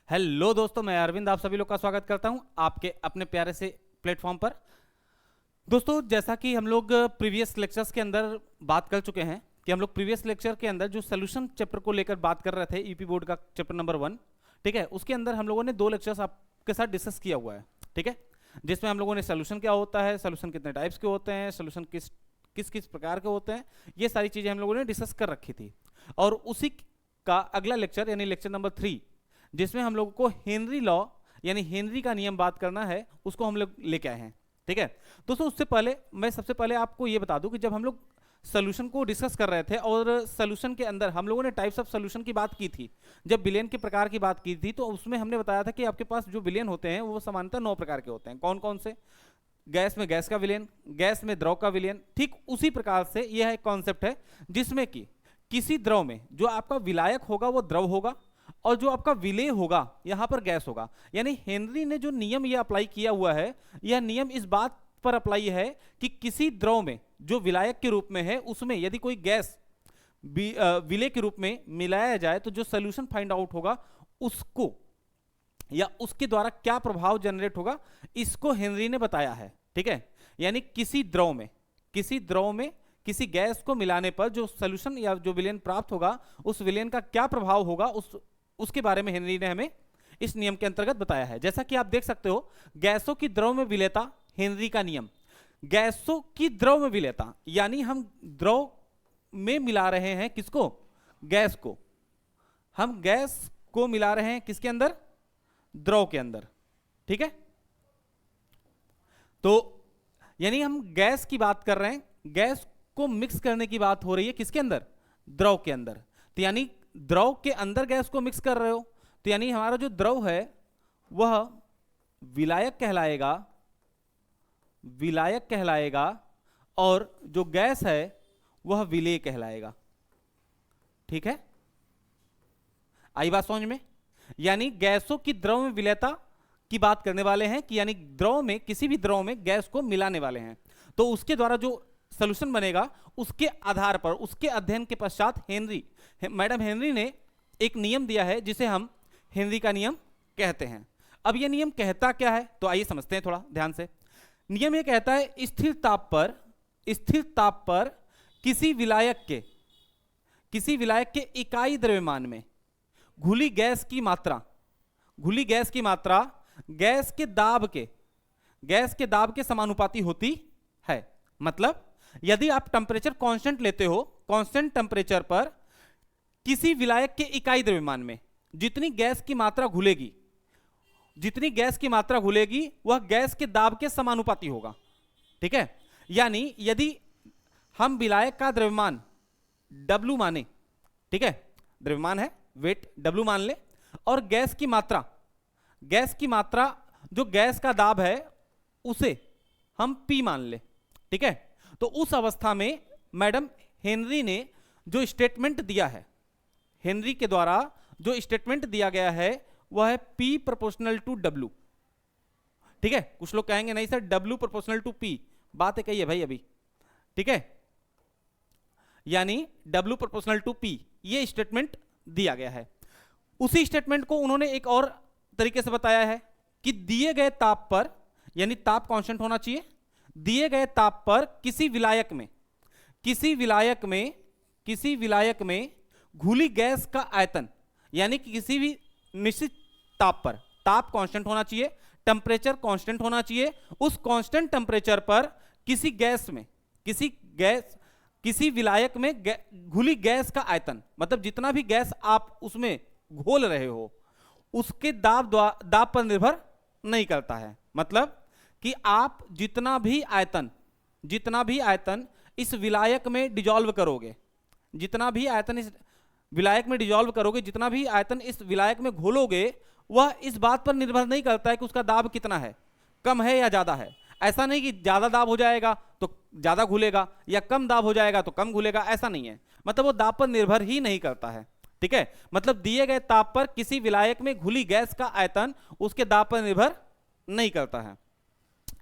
Hello दोस्तों, मैं अरविंद आप सभी लोग का स्वागत करता हूं आपके अपने प्यारे से प्लेटफॉर्म पर। दोस्तों, जैसा कि हम लोग प्रीवियस लेक्चर्स के अंदर बात कर चुके हैं कि हम लोग प्रीवियस लेक्चर के अंदर जो सोल्यूशन चैप्टर को लेकर बात कर रहे थे, ईपी बोर्ड का चैप्टर नंबर 1, ठीक है, उसके अंदर हम लोगों ने 2 लेक्चर्स आपके साथ डिस्कस किया हुआ है, ठीक है, जिसमें हम लोगों ने सोल्यूशन क्या होता है, सोल्यूशन कितने टाइप्स के होते हैं, सोल्यूशन किस किस किस प्रकार के होते हैं, ये सारी चीज़ें हम लोगों ने डिस्कस कर रखी थी। और उसी का अगला लेक्चर यानी लेक्चर नंबर 3, जिसमें हम लोगों को हेनरी लॉ यानी हेनरी का नियम बात करना है, उसको हम लोग लेके आए हैं, ठीक है। दोस्तों, उससे पहले मैं सबसे पहले आपको ये बता दूं कि जब हम लोग सोल्यूशन को डिस्कस कर रहे थे और सोल्यूशन के अंदर हम लोगों ने टाइप्स ऑफ सोल्यूशन की बात की थी, जब विलेन के प्रकार की बात की थी, तो उसमें हमने बताया था कि आपके पास जो विलेन होते हैं वो सामान्यतः 9 प्रकार के होते हैं। कौन कौन से? गैस में गैस का विलेन, गैस में द्रव का विलेन। ठीक उसी प्रकार से यह एक कॉन्सेप्ट है जिसमें कि किसी द्रव में जो आपका विलायक होगा वो द्रव होगा और जो आपका विलेय होगा यहां पर गैस होगा। यानी हेनरी ने जो नियम ये अप्लाई किया हुआ है, यह नियम इस बात पर अप्लाई है कि किसी द्रव में जो विलायक के रूप में है उसमें यदि कोई गैस विलेय के रूप में मिलाया जाए तो जो सोल्यूशन फाइंड आउट होगा उसको या उसके द्वारा क्या प्रभाव जनरेट होगा, इसको हेनरी ने बताया है, ठीक है। यानी किसी द्रव में किसी गैस को मिलाने पर जो सोल्यूशन या जो विलेन प्राप्त होगा उस विलेन का क्या प्रभाव होगा उसके बारे में हेनरी ने हमें इस नियम के अंतर्गत बताया है। जैसा कि आप देख सकते हो, गैसों की द्रव में विलेयता, हेनरी का नियम। गैसों की द्रव में विलेयता यानी हम द्रव में मिला रहे हैं किसको? गैस को। हम गैस को मिला रहे हैं किसके अंदर? द्रव के अंदर, ठीक है। तो यानी हम गैस की बात कर रहे हैं, गैस को मिक्स करने की बात हो रही है किसके अंदर? द्रव के अंदर। तो यानी द्रव के अंदर गैस को मिक्स कर रहे हो, तो यानी हमारा जो द्रव है वह विलायक कहलाएगा और जो गैस है वह विलेय कहलाएगा, ठीक है। आई बात समझ में? यानी गैसों की द्रव में विलेयता की बात करने वाले हैं कि यानी द्रव में, किसी भी द्रव में गैस को मिलाने वाले हैं, तो उसके द्वारा जो सॉल्यूशन बनेगा उसके आधार पर, उसके अध्ययन के पश्चात मैडम हेनरी ने एक नियम दिया है जिसे हम हेनरी का नियम कहते हैं। अब यह नियम कहता क्या है, तो आइए समझते हैं थोड़ा ध्यान से। नियम यह कहता है स्थिर ताप पर किसी विलायक के इकाई द्रव्यमान में घुली गैस की मात्रा गैस के दाब के समानुपाती होती है। मतलब यदि आप टेम्परेचर कांस्टेंट लेते हो, कांस्टेंट टेम्परेचर पर किसी विलायक के इकाई द्रव्यमान में जितनी गैस की मात्रा घुलेगी वह गैस के दाब के समानुपाती होगा, ठीक है। यानी यदि हम विलायक का द्रव्यमान W माने, ठीक है, द्रव्यमान है, वेट W मान ले, और गैस की मात्रा जो गैस का दाब है उसे हम P मान ले, ठीक है। तो उस अवस्था में मैडम हेनरी ने जो स्टेटमेंट दिया है, हेनरी के द्वारा जो स्टेटमेंट दिया गया है वह है P प्रोपोर्शनल टू W, ठीक है। कुछ लोग कहेंगे नहीं sir W proportional to P, बात है कही है भाई अभी, ठीक है। यानी W प्रोपोर्शनल टू P ये स्टेटमेंट दिया गया है। उसी स्टेटमेंट को उन्होंने एक और तरीके से बताया है कि दिए गए ताप पर, यानी ताप कांस्टेंट होना चाहिए, दिए गए ताप पर किसी विलायक में घुली गैस का आयतन, यानी कि किसी भी निश्चित ताप पर, ताप कांस्टेंट होना चाहिए, टेम्परेचर कांस्टेंट होना चाहिए, उस कांस्टेंट टेम्परेचर पर किसी विलायक में घुली गैस का आयतन, मतलब जितना भी गैस आप उसमें घोल रहे हो उसके दाब पर निर्भर नहीं करता है। मतलब कि आप जितना भी आयतन इस विलायक में डिजॉल्व करोगे, जितना भी आयतन इस विलायक में घोलोगे, वह इस बात पर निर्भर नहीं करता है कि उसका दाब कितना है, कम है या ज्यादा है। ऐसा नहीं कि ज्यादा दाब हो जाएगा तो ज्यादा घुलेगा या कम दाब हो जाएगा तो कम घुलेगा, ऐसा नहीं है। मतलब वो दाब पर निर्भर ही नहीं करता है, ठीक है। मतलब दिए गए ताप पर किसी विलायक में घुली गैस का आयतन उसके दाब पर निर्भर नहीं करता है।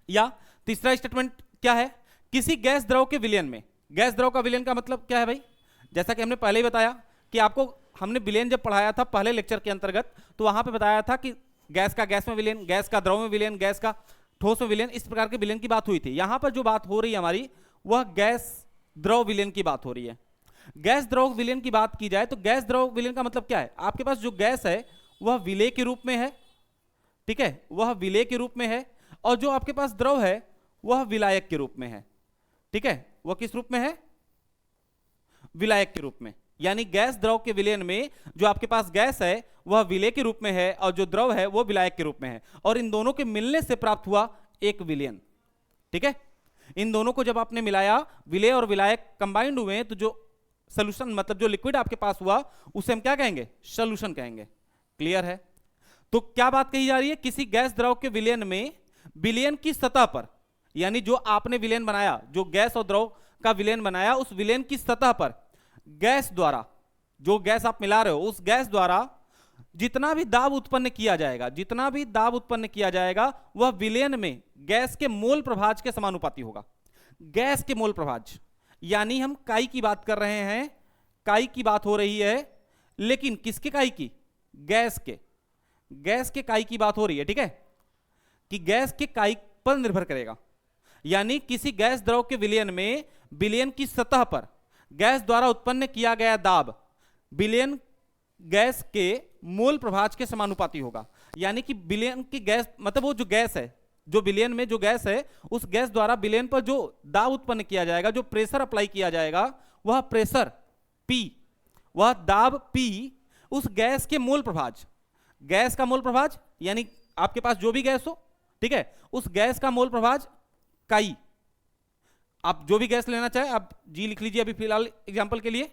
या तीसरा स्टेटमेंट क्या है? किसी गैस द्रव के विलयन में, गैस द्रव का विलयन का मतलब क्या है भाई? जैसा कि हमने पहले ही बताया कि आपको हमने विलयन जब पढ़ाया था पहले लेक्चर के अंतर्गत, तो वहां पे बताया था कि गैस का गैस में विलयन, गैस का द्रव में विलयन, गैस का ठोस में विलयन, इस प्रकार के विलयन की बात हुई थी। यहां पर जो बात हो रही है हमारी, वह गैस द्रव विलयन की बात हो रही है। गैस द्रव विलयन की बात की जाए तो गैस द्रव विलयन का मतलब क्या है? आपके पास जो गैस है वह विलेय के रूप में है, ठीक है, वह विलेय के रूप में है, और जो आपके पास द्रव है वह विलायक के रूप में है, ठीक है। वह किस रूप में है? विलायक के रूप में। यानी गैस द्रव के विलयन में जो आपके पास गैस है वह विलेय के रूप में है और जो द्रव है वो विलायक के रूप में है, और इन दोनों के मिलने से प्राप्त हुआ एक विलयन, ठीक है। इन दोनों को जब आपने मिलाया, विलेय और विलायक कंबाइंड हुए, तो जो सॉल्यूशन मतलब जो लिक्विड आपके पास हुआ उसे हम क्या कहेंगे? सॉल्यूशन कहेंगे। क्लियर है? तो क्या बात कही जा रही है? किसी गैस द्रव के विलयन में विलयन की सतह पर, यानी जो आपने विलयन बनाया, जो गैस और द्रव का विलयन बनाया, उस विलयन की सतह पर गैस द्वारा, जो गैस आप मिला रहे हो उस गैस द्वारा जितना भी दाब उत्पन्न किया जाएगा, जितना भी दाब उत्पन्न किया जाएगा वह विलयन में गैस के मोल प्रभाज के समानुपाती होगा। गैस के मोल प्रभाज, यानी हम काई की बात कर रहे हैं, काई की बात हो रही है, लेकिन किसके काई की? गैस के, गैस के काई की बात हो रही है, ठीक है, कि गैस के काई पर निर्भर करेगा। यानी किसी गैस द्रव के विलयन में विलयन की सतह पर गैस द्वारा उत्पन्न किया गया दाब विलयन गैस के मोल प्रभाज के समानुपाती होगा। यानी कि विलयन की गैस मतलब वो जो गैस है, जो विलयन में जो गैस है, उस गैस द्वारा विलयन पर जो दाब उत्पन्न किया जाएगा, जो प्रेशर अप्लाई किया जाएगा, वह प्रेशर P, वह दाब P उस गैस के मोल प्रभाज, गैस का मोल प्रभाज यानी आपके पास जो भी गैस हो, ठीक है, उस गैस का मोल प्रभाज काई, आप जो भी गैस लेना चाहे आप जी लिख लीजिए अभी फिलहाल एग्जांपल के लिए,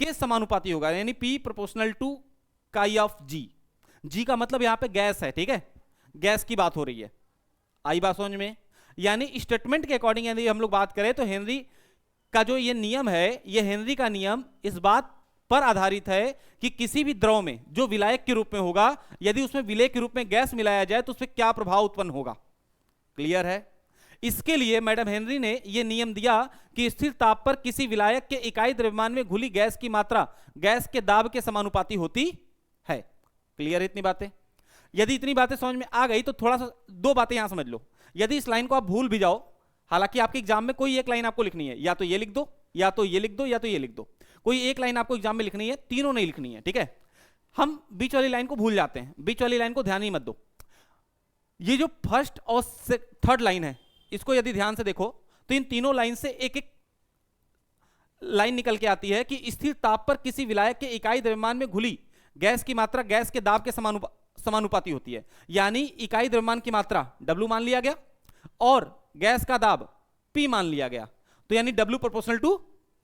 के समानुपाती होगा। यानी P प्रोपोर्शनल टू काई ऑफ G। G का मतलब यहां पे गैस है, ठीक है, गैस की बात हो रही है। आई बात समझ में? यानी स्टेटमेंट के अकॉर्डिंग यदि हम लोग बात करें तो हेनरी का जो ये नियम है, ये हेनरी का नियम इस बात पर आधारित है कि किसी भी द्रव में जो विलायक के रूप में होगा, यदि उसमें विलेय के रूप में गैस मिलाया जाए तो उसमें क्या प्रभाव उत्पन्न होगा। क्लियर है? इसके लिए मैडम हेनरी ने यह नियम दिया कि स्थिर ताप पर किसी विलायक के इकाई द्रव्यमान में घुली गैस की मात्रा गैस के दाब के समानुपाती होती है। क्लियर है इतनी बातें? यदि इतनी बातें समझ में आ गई तो थोड़ा सा दो बातें यहां समझ लो। यदि इस लाइन को आप भूल भी जाओ, हालांकि आपके एग्जाम में कोई एक लाइन आपको लिखनी है, या तो ये लिख दो, या तो ये लिख दो, या तो ये लिख दो, कोई एक लाइन आपको एग्जाम में लिखनी है, तीनों नहीं लिखनी है, ठीक है। हम बीच वाली लाइन को भूल जाते हैं, बीच वाली लाइन को ध्यान ही मत दो। ये जो फर्स्ट और थर्ड लाइन है, इसको यदि ध्यान से देखो तो इन तीनों लाइन से एक एक लाइन निकल के आती है कि स्थिर ताप पर किसी विलायक के इकाई द्रव्यमान में घुली गैस की मात्रा गैस के दाब के समानुपाती होती है। यानी इकाई द्रव्यमान की मात्रा W मान लिया गया और गैस का दाब P मान लिया गया, तो यानी W प्रोपोर्शनल टू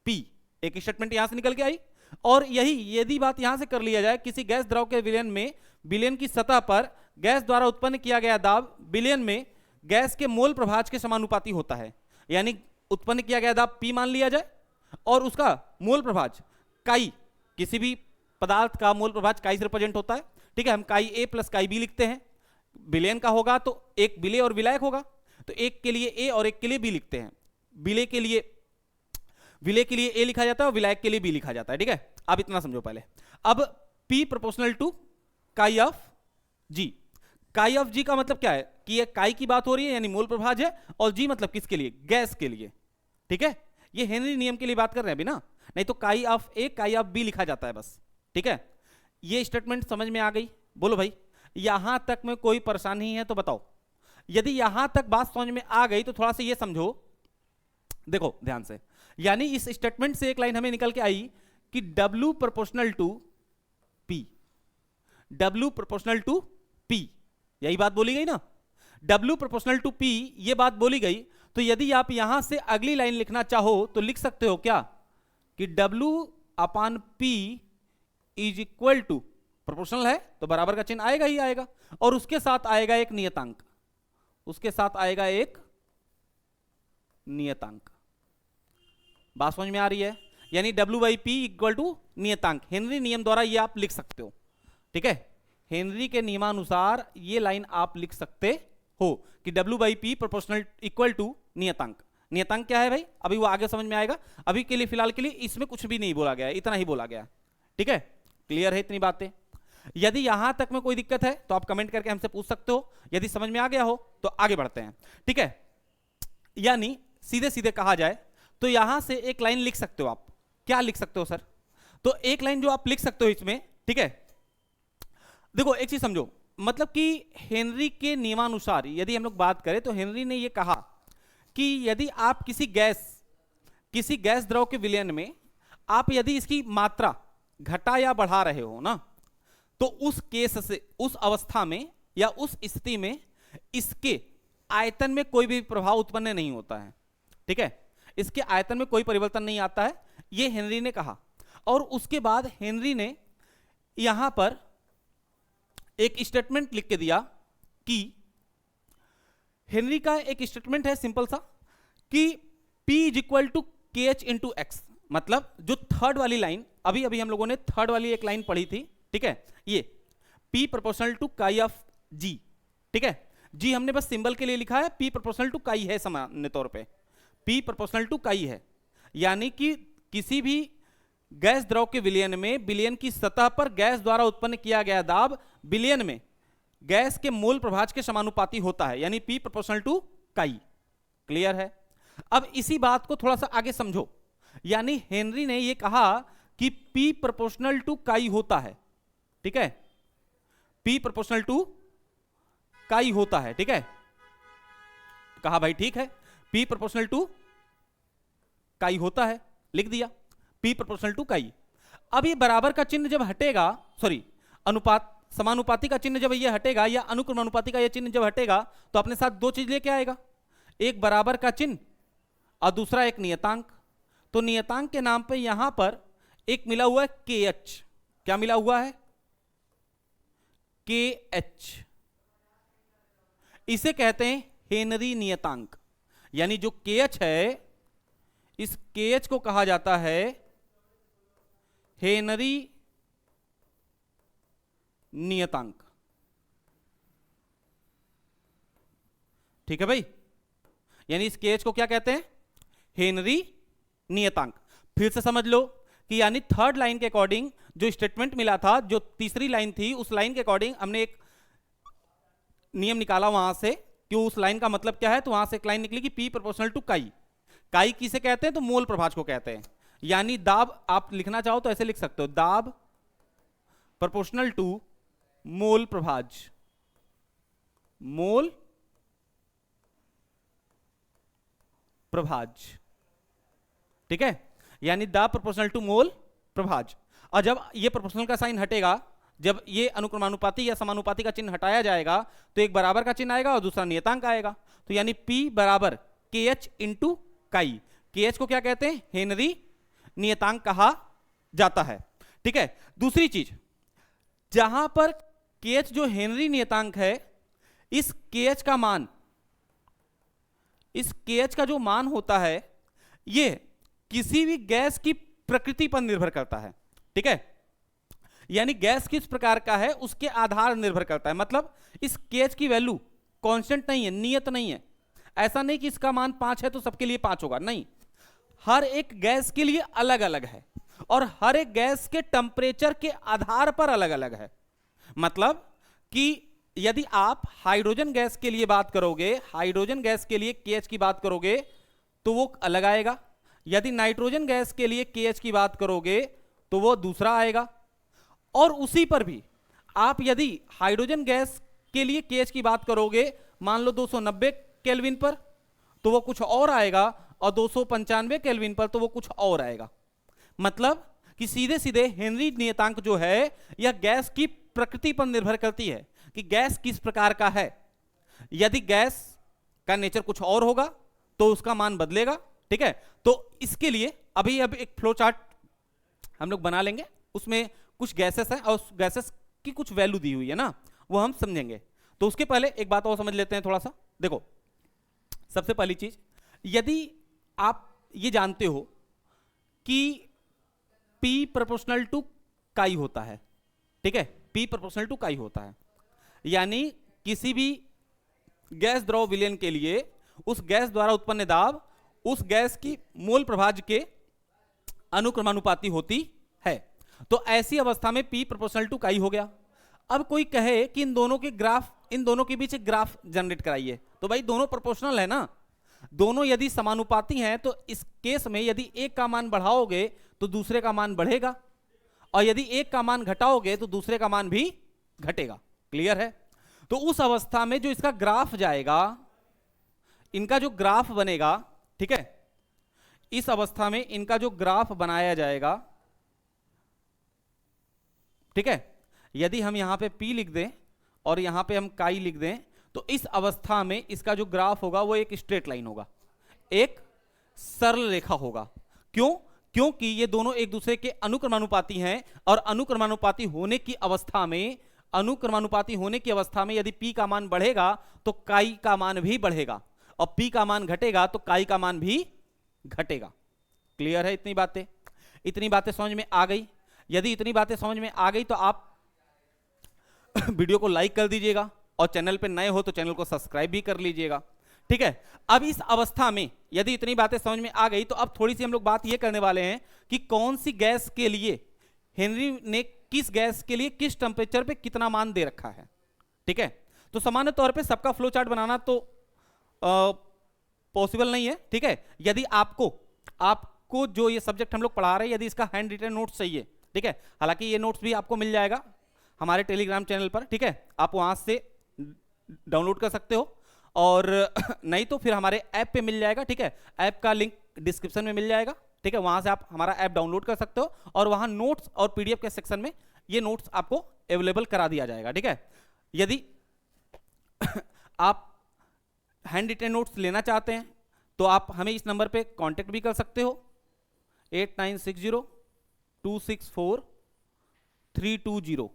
P। एक स्टेटमेंट यहां से निकल के आई। और यही यदि बात यहां से कर लिया जाए, किसी गैस द्रव के विलयन में विलयन की सतह पर गैस द्वारा उत्पन्न किया गया दाब विलयन में गैस के मोल प्रभाज के समानुपाती होता है। यानी उत्पन्न किया गया दाब P मान लिया जाए और उसका मोल प्रभाज काई, किसी भी पदार्थ का मोल प्रभाज काई से रिप्रेजेंट होता है, ठीक है, हम काई A प्लस काई B लिखते हैं। विलयन का होगा तो एक विलेय और विलायक होगा, तो एक के लिए A और एक के लिए B लिखते हैं। विलेय के लिए A लिखा जाता है और विलायक के लिए B लिखा जाता है, ठीक है। अब इतना समझो पहले। अब P प्रोपोर्शनल टू काई ऑफ G। काई ऑफ G का मतलब क्या है कि ये काई की बात हो रही है यानी मोल प्रभाज है, और G मतलब किसके लिए? गैस के लिए, ठीक है। ये हेनरी नियम के लिए बात कर रहे हैं अभी ना, नहीं तो काई ऑफ A काई ऑफ B लिखा जाता है बस, ठीक है। ये स्टेटमेंट समझ में आ गई? बोलो भाई, यहां तक में कोई परेशानी है तो बताओ। यदि यहां तक बात समझ में आ गई तो थोड़ा सा ये समझो, देखो ध्यान से। यानी इस स्टेटमेंट से एक लाइन हमें निकल के आई कि W proportional to P, W proportional to P, यही बात बोली गई ना, W प्रोपोर्शनल टू P, ये बात बोली गई। तो यदि आप यहां से अगली लाइन लिखना चाहो तो लिख सकते हो क्या कि W upon P is equal to, proportional है तो बराबर का चिन्ह आएगा ही आएगा, और उसके साथ आएगा एक नियतांक, उसके साथ आएगा एक नियतांक। बात समझ में आ रही है? यानी W by P equal to नियतांक। हेनरी नियम द्वारा ये आप लिख सकते हो, ठीक है। हेनरी के नियमानुसार ये लाइन आप लिख सकते हो कि W by P proportional equal to नियतांक। नियतांक क्या है भाई, अभी वो आगे समझ में आएगा। अभी के लिए फिलहाल के लिए इसमें कुछ भी नहीं बोला गया है, इतना ही बोला गया, ठीक है। क्लियर है इतनी बातें? यदि यहां तक में कोई दिक्कत है तो आप कमेंट करके हमसे पूछ सकते हो, यदि समझ में आ गया हो तो आगे बढ़ते हैं। ठीक है, यानी सीधे सीधे कहा जाए तो यहां से एक लाइन लिख सकते हो आप। क्या लिख सकते हो सर? तो एक लाइन जो आप लिख सकते हो इसमें, ठीक है, देखो एक चीज समझो, मतलब कि हेनरी के नियमानुसार यदि हम लोग बात करें तो हेनरी ने यह कहा कि यदि आप किसी गैस द्रव के विलयन में आप यदि इसकी मात्रा घटा या बढ़ा रहे हो ना, तो उस केस से, उस अवस्था में या उस स्थिति में इसके आयतन में कोई भी प्रभाव उत्पन्न नहीं होता है। ठीक है, इसके आयतन में कोई परिवर्तन नहीं आता है, यह हेनरी ने कहा। और उसके बाद हेनरी ने यहां पर एक स्टेटमेंट लिख के दिया कि हेनरी का एक स्टेटमेंट है सिंपल सा कि P इज इक्वल टू के एच इंटू एक्स। मतलब जो थर्ड वाली लाइन, अभी अभी हम लोगों ने थर्ड वाली एक लाइन पढ़ी थी, ठीक है, ये P प्रोपोर्शनल टू काई ऑफ G। ठीक है, G हमने बस सिंबल के लिए लिखा है, P प्रोपोर्शनल टू काई है, सामान्य तौर पे P प्रोपोर्शनल टू काई है। यानी कि किसी भी गैस द्रव के विलयन में विलयन की सतह पर गैस द्वारा उत्पन्न किया गया दाब विलयन में गैस के मोल प्रभाज के समानुपाती होता है, यानी P प्रोपोर्शनल टू काई। क्लियर है? अब इसी बात को थोड़ा सा आगे समझो, यानी हेनरी ने यह कहा कि P प्रोपोर्शनल टू काई होता है। ठीक है, P प्रोपोर्शनल टू काई होता है। ठीक है, कहा भाई ठीक है, P प्रोपोर्शनल टू काई होता है, लिख दिया P प्रोपोर्शनल टू काई। अब ये बराबर का चिन्ह जब हटेगा, सॉरी अनुपात समानुपाती का चिन्ह जब ये हटेगा या अनुक्रमानुपाती का ये चिन्ह जब हटेगा, तो अपने साथ दो चीज लेके आएगा, एक बराबर का चिन्ह और दूसरा एक नियतांक। तो नियतांक के नाम पे यहां पर एक मिला हुआ है KH। क्या मिला हुआ है? KH। इसे कहते हैं हेनरी नियतांक। यानी जो KH है, इस KH को कहा जाता है हेनरी नियतांक। ठीक है भाई, यानी इस KH को क्या कहते हैं? हेनरी नियतांक। फिर से समझ लो कि यानी थर्ड लाइन के अकॉर्डिंग जो स्टेटमेंट मिला था, जो तीसरी लाइन थी, उस लाइन के अकॉर्डिंग हमने एक नियम निकाला वहां से कि उस लाइन का मतलब क्या है। तो वहां से एक लाइन निकली कि P प्रोपोर्शनल टू काई। काई किसे कहते हैं? तो मोल प्रभाज को कहते हैं। यानी दाब आप लिखना चाहो तो ऐसे लिख सकते हो, दाब प्रोपोर्शनल टू मोल प्रभाज। मोल प्रभाज। ठीक है, यानी दाब प्रोपोर्शनल टू मोल प्रभाज। और जब ये प्रोपोर्शनल का साइन हटेगा, जब ये अनुक्रमानुपाती या समानुपाती का चिन्ह हटाया जाएगा, तो एक बराबर का चिन्ह आएगा और दूसरा नियतांक आएगा। तो यानी P बराबर KH इंटू काई। KH को क्या कहते हैं? हेनरी नियतांक कहा जाता है। ठीक है, दूसरी चीज, जहां पर KH जो हेनरी नियतांक है, इस KH का मान, इस KH का जो मान होता है, ये किसी भी गैस की प्रकृति पर निर्भर करता है। ठीक है, यानी गैस किस प्रकार का है उसके आधार निर्भर करता है। मतलब इस KH की वैल्यू कांस्टेंट नहीं है, नियत नहीं है। ऐसा नहीं कि इसका मान 5 है तो सबके लिए 5 होगा, नहीं, हर एक गैस के लिए अलग अलग है और हर एक गैस के टेम्परेचर के आधार पर अलग अलग है। मतलब कि यदि आप हाइड्रोजन गैस के लिए बात करोगे, हाइड्रोजन गैस के लिए KH की बात करोगे तो वो अलग आएगा। यदि नाइट्रोजन गैस के लिए KH की बात करोगे तो वो दूसरा आएगा। और उसी पर भी आप यदि हाइड्रोजन गैस के लिए KH की बात करोगे, मान लो 290 केल्विन पर, तो वो कुछ और आएगा, और 295 केल्विन पर तो वो कुछ और आएगा। मतलब कि सीधे सीधे हेनरी नियतांक जो है यह गैस की प्रकृति पर निर्भर करती है कि गैस किस प्रकार का है। यदि गैस का नेचर कुछ और होगा तो उसका मान बदलेगा। ठीक है, तो इसके लिए अभी एक फ्लो चार्ट हम लोग बना लेंगे, उसमें कुछ गैसेस हैं और उस गैसेस की कुछ वैल्यू दी हुई है ना, वो हम समझेंगे। तो उसके पहले एक बात और समझ लेते हैं थोड़ा सा। देखो, सबसे पहली चीज, यदि आप ये जानते हो कि P प्रोपोर्शनल टू काई होता है, ठीक है, P प्रोपोर्शनल टू काई होता है, यानी किसी भी गैस द्रव विलयन के लिए उस गैस द्वारा उत्पन्न दाब उस गैस की मोल प्रभाज के अनुक्रमानुपाती होती है। तो ऐसी अवस्था में P प्रोपोर्शनल टू काई हो गया। अब कोई कहे कि इन दोनों के ग्राफ, इन दोनों के बीच एक ग्राफ जनरेट कराइए, तो भाई दोनों प्रोपोर्शनल है ना, दोनों यदि समानुपाती हैं तो इस केस में यदि एक का मान बढ़ाओगे तो दूसरे का मान बढ़ेगा, और यदि एक का मान घटाओगे तो दूसरे का मान भी घटेगा। क्लियर है? तो उस अवस्था में जो इसका ग्राफ जाएगा, इनका जो ग्राफ बनेगा, ठीक है, इस अवस्था में इनका जो ग्राफ बनाया जाएगा, ठीक है, यदि हम यहां पे P लिख दें और यहां पे हम काई लिख दें, तो इस अवस्था में इसका जो ग्राफ होगा वो एक स्ट्रेट लाइन होगा, एक सरल रेखा होगा। क्यों? क्योंकि ये दोनों एक दूसरे के अनुक्रमानुपाती हैं, और अनुक्रमानुपाती होने की अवस्था में, अनुक्रमानुपाती होने की अवस्था में यदि P का मान बढ़ेगा तो काई का मान भी बढ़ेगा, और P का मान घटेगा तो काई का मान भी घटेगा। क्लियर है? इतनी बातें समझ में आ गई? यदि इतनी बातें समझ में आ गई तो आप वीडियो को लाइक कर दीजिएगा, और चैनल पे नए हो तो चैनल को सब्सक्राइब भी कर लीजिएगा। ठीक है, अब इस अवस्था में यदि इतनी बातें समझ में आ गई तो अब थोड़ी सी हम लोग बात ये करने वाले हैं कि कौन सी गैस के लिए हेनरी ने किस गैस के लिए किस टेम्परेचर पे कितना मान दे रखा है। ठीक है, तो सामान्य तौर पे सबका फ्लो चार्ट बनाना तो पॉसिबल नहीं है। ठीक है, यदि आपको जो ये सब्जेक्ट हम लोग पढ़ा रहे हैं, यदि इसका हैंड रिटन नोट्स चाहिए, ठीक है, हालांकि ये नोट्स भी आपको मिल जाएगा हमारे टेलीग्राम चैनल पर, ठीक है, आप वहां से डाउनलोड कर सकते हो, और नहीं तो फिर हमारे ऐप पे मिल जाएगा। ठीक है, ऐप का लिंक डिस्क्रिप्शन में मिल जाएगा। ठीक है, वहां से आप हमारा ऐप डाउनलोड कर सकते हो, और वहां नोट्स और पीडीएफ के सेक्शन में ये नोट्स आपको अवेलेबल करा दिया जाएगा। ठीक है, यदि आप हैंड रिटन नोट्स लेना चाहते हैं तो आप हमें इस नंबर पे कांटेक्ट भी कर सकते हो, 8960264320।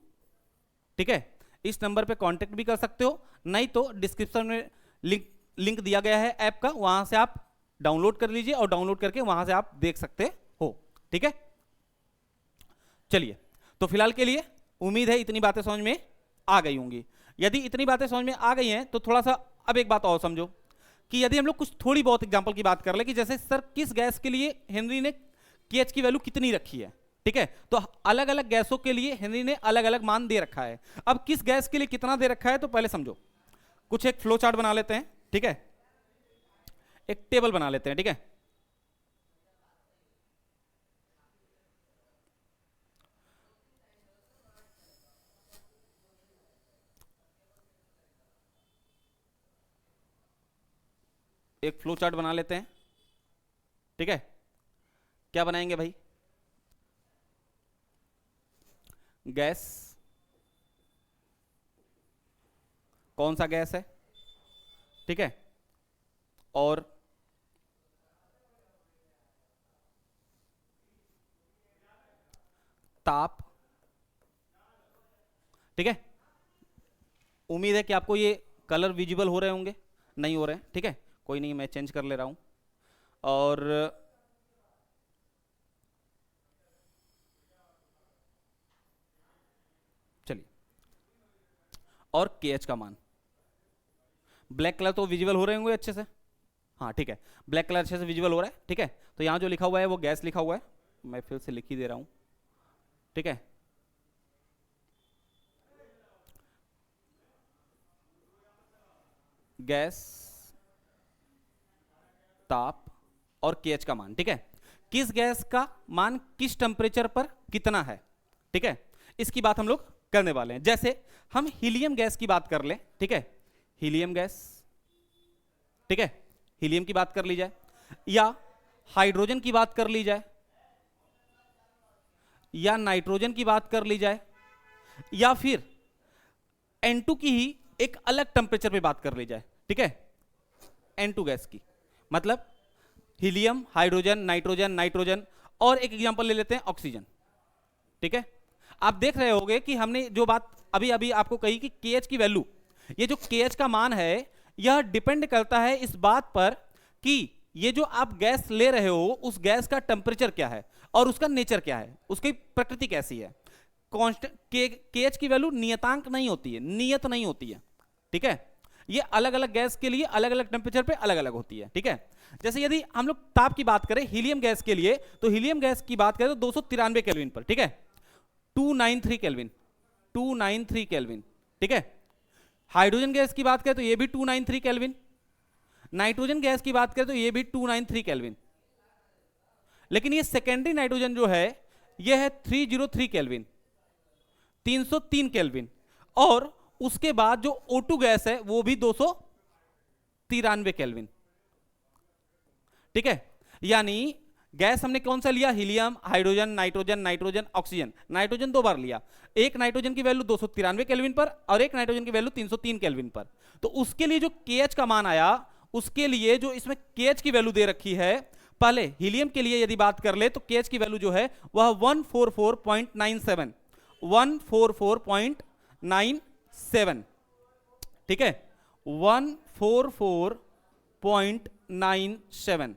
ठीक है, इस नंबर पे कांटेक्ट भी कर सकते हो, नहीं तो डिस्क्रिप्शन में लिंक दिया गया है ऐप का, वहां से आप डाउनलोड कर लीजिए, और डाउनलोड करके वहां से आप देख सकते हो। ठीक है, चलिए, तो फिलहाल के लिए उम्मीद है इतनी बातें समझ में आ गई होंगी। यदि इतनी बातें समझ में आ गई हैं तो थोड़ा सा अब एक बात और समझो कि यदि हम लोग कुछ थोड़ी बहुत एग्जांपल की बात कर ले कि जैसे सर किस गैस के लिए हेनरी ने KH की वैल्यू कितनी रखी है। ठीक है, तो अलग अलग गैसों के लिए हेनरी ने अलग अलग मान दे रखा है। अब किस गैस के लिए कितना दे रखा है तो पहले समझो, कुछ एक फ्लो चार्ट बना लेते हैं। ठीक है, एक टेबल बना लेते हैं। ठीक है, एक फ्लो चार्ट बना लेते हैं। ठीक है, क्या बनाएंगे भाई? गैस, कौन सा गैस है, ठीक है, और ताप। ठीक है, उम्मीद है कि आपको ये कलर विजिबल हो रहे होंगे, नहीं हो रहे हैं? ठीक है, कोई नहीं, मैं चेंज कर ले रहा हूं। और चलिए, और KH का मान, ब्लैक कलर तो विजिबल हो रहे होंगे अच्छे से, हाँ ठीक है, ब्लैक कलर अच्छे से विजिबल हो रहा है। ठीक है, तो यहां जो लिखा हुआ है वो गैस लिखा हुआ है, मैं फिर से लिख ही दे रहा हूं। ठीक है, गैस, ताप और KH का मान। ठीक है, किस गैस का मान किस टेम्परेचर पर कितना है, ठीक है, इसकी बात हम लोग करने वाले हैं। जैसे हम हीलियम गैस की बात कर लें। ठीक है, हीलियम गैस, ठीक है, हीलियम की बात कर ली जाए, या हाइड्रोजन की बात कर ली जाए, या नाइट्रोजन की बात कर ली जाए, या फिर N2 की ही एक अलग टेम्परेचर पे बात कर ली जाए। ठीक है, N2 गैस की, मतलब हीलियम, हाइड्रोजन, नाइट्रोजन, और एक एग्जांपल ले लेते हैं ऑक्सीजन। ठीक है, आप देख रहे होंगे कि हमने जो बात अभी अभी आपको कही कि KH की वैल्यू, ये जो KH का मान है यह डिपेंड करता है इस बात पर कि ये जो आप गैस ले रहे हो उस गैस का टेम्परेचर क्या है और उसका नेचर क्या है, उसकी प्रकृति कैसी है। कांस्टेंट KH की वैल्यू नियतांक नहीं होती है, नियत नहीं होती है। ठीक है, ये अलग अलग गैस के लिए अलग अलग टेम्परेचर पे अलग अलग होती है। ठीक है, जैसे यदि हम लोग ताप की बात करें हीलियम गैस के लिए, तो हीलियम गैस की बात करें तो 293 केल्विन पर, ठीक है, 293 केल्विन, 293 केल्विन, ठीक है। हाइड्रोजन गैस की बात करें तो ये भी 293 केल्विन, नाइट्रोजन गैस की बात करें तो ये भी 293 केल्विन, लेकिन ये सेकेंडरी नाइट्रोजन जो है ये है 303 केल्विन, 303 केल्विन, और उसके बाद जो O2 गैस है वो भी 293 केल्विन, ठीक है। यानी गैस हमने कौन सा लिया, helium, hydrogen, nitrogen, nitrogen, oxygen. Nitrogen 2 बार लिया, एक नाइट्रोजन की वैल्यू 293 केल्विन पर और एक नाइट्रोजन की वैल्यू 303 केल्विन पर। तो उसके लिए जो KH का मान आया, उसके लिए जो इसमें KH की वैल्यू दे रखी है, पहले हीलियम के लिए यदि बात कर ले तो KH की वैल्यू जो है वह 144.97, 144.97, ठीक है, 144.97।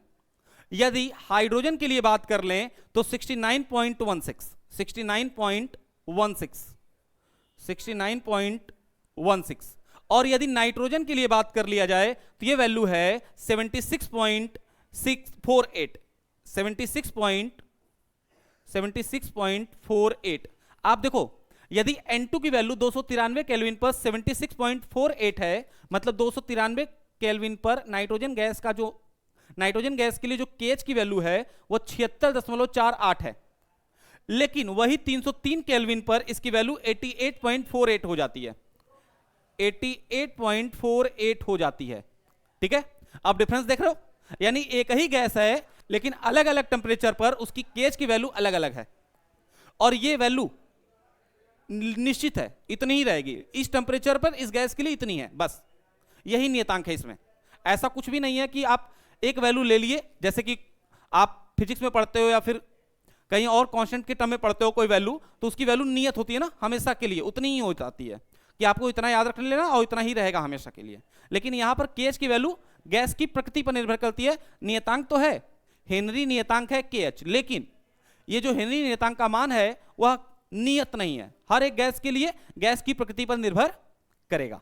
यदि हाइड्रोजन के लिए बात कर लें तो 69.16, 69.16, 69.16, और यदि नाइट्रोजन के लिए बात कर लिया जाए तो ये वैल्यू है 76.648, 76.48। आप देखो यदि N2 की वैल्यू 293 केल्विन पर 76.48 है, मतलब 293 केल्विन पर नाइट्रोजन गैस का जो नाइट्रोजन गैस के लिए जो KH की वैल्यू है वो 76.48 है, लेकिन वही 303 केल्विन पर इसकी वैल्यू 88.48 हो जाती है, 88.48 हो जाती है, ठीक है। अब डिफरेंस देख रहे हो, यानी एक ही गैस है लेकिन अलग अलग टेंपरेचर पर उसकी KH की वैल्यू अलग अलग है, और ये वैल्यू निश्चित है, इतनी ही रहेगी इस टेंपरेचर पर, इस गैस के लिए इतनी है, बस यही नियतांक है इसमें। ऐसा कुछ भी नहीं है कि आप एक वैल्यू ले लिए, जैसे कि आप फिजिक्स में पढ़ते हो या फिर कहीं और कांस्टेंट के टर्म में पढ़ते हो कोई वैल्यू, तो उसकी वैल्यू नियत होती है ना, हमेशा के लिए उतनी ही हो जाती है कि आपको इतना याद रख लेना और इतना ही रहेगा हमेशा के लिए। लेकिन यहां पर KH की वैल्यू गैस की प्रकृति पर निर्भर करती है। नियतांक तो है, हेनरी नियतांक है KH, लेकिन ये जो हेनरी नियतांक का मान है वह नियत नहीं है, हर एक गैस के लिए गैस की प्रकृति पर निर्भर करेगा।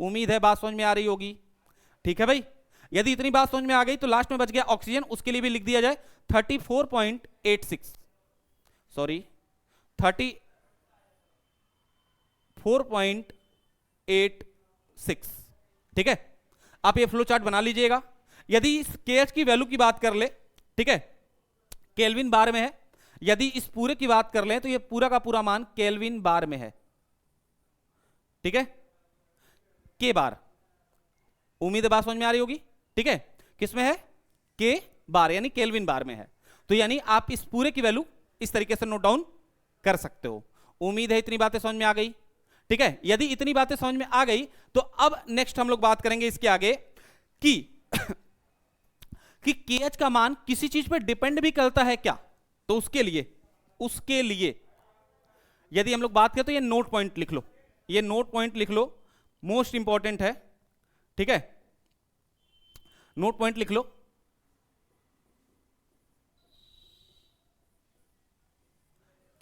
उम्मीद है बात समझ में आ रही होगी, ठीक है भाई। यदि इतनी बात समझ में आ गई तो लास्ट में बच गया ऑक्सीजन, उसके लिए भी लिख दिया जाए 34.86, सॉरी 34.86, ठीक है। आप ये फ्लो चार्ट बना लीजिएगा। यदि इस KH की वैल्यू की बात कर ले, ठीक है, केल्विन बार में है, यदि इस पूरे की बात कर ले तो ये पूरा का पूरा मान केल्विन बार में है, ठीक है, K बार। उम्मीद है बात समझ में आ रही होगी, ठीक है। किसमें है, K बार, यानी केल्विन बार में है। तो यानी आप इस पूरे की वैल्यू इस तरीके से नोट डाउन कर सकते हो। उम्मीद है इतनी बातें समझ में आ गई, ठीक है। यदि इतनी बातें समझ में आ गई तो अब नेक्स्ट हम लोग बात करेंगे इसके आगे कि कि KH का मान किसी चीज पर डिपेंड भी करता है क्या। तो उसके लिए यदि हम लोग बात करें तो ये नोट पॉइंट लिख लो, ये नोट पॉइंट लिख लो, मोस्ट इंपॉर्टेंट है, ठीक है। नोट पॉइंट लिख लो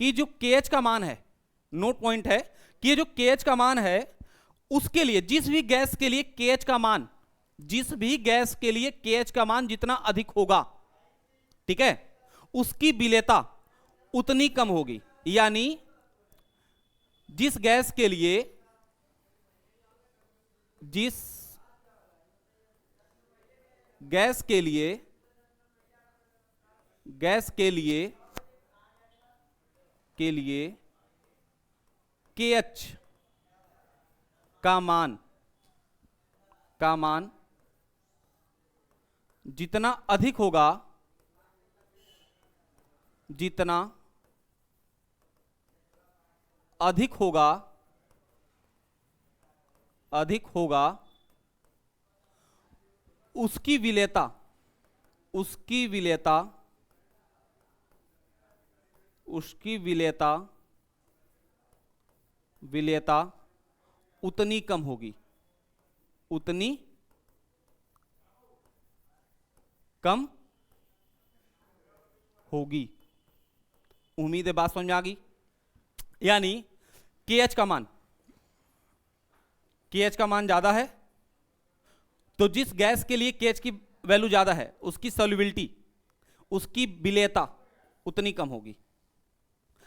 कि जो KH का मान है, नोट पॉइंट है कि ये जो KH का मान है उसके लिए जिस भी गैस के लिए KH का मान, जिस भी गैस के लिए KH का मान जितना अधिक होगा, ठीक है, उसकी विलेयता उतनी कम होगी। यानी जिस गैस के लिए KH का मान जितना अधिक होगा, उसकी विलेयता उतनी कम होगी, उम्मीद है बात समझ में आ गई। यानी KH का मान ज्यादा है तो जिस गैस के लिए KH की वैल्यू ज्यादा है उसकी सॉल्युबिलिटी, उसकी विलेयता उतनी कम होगी।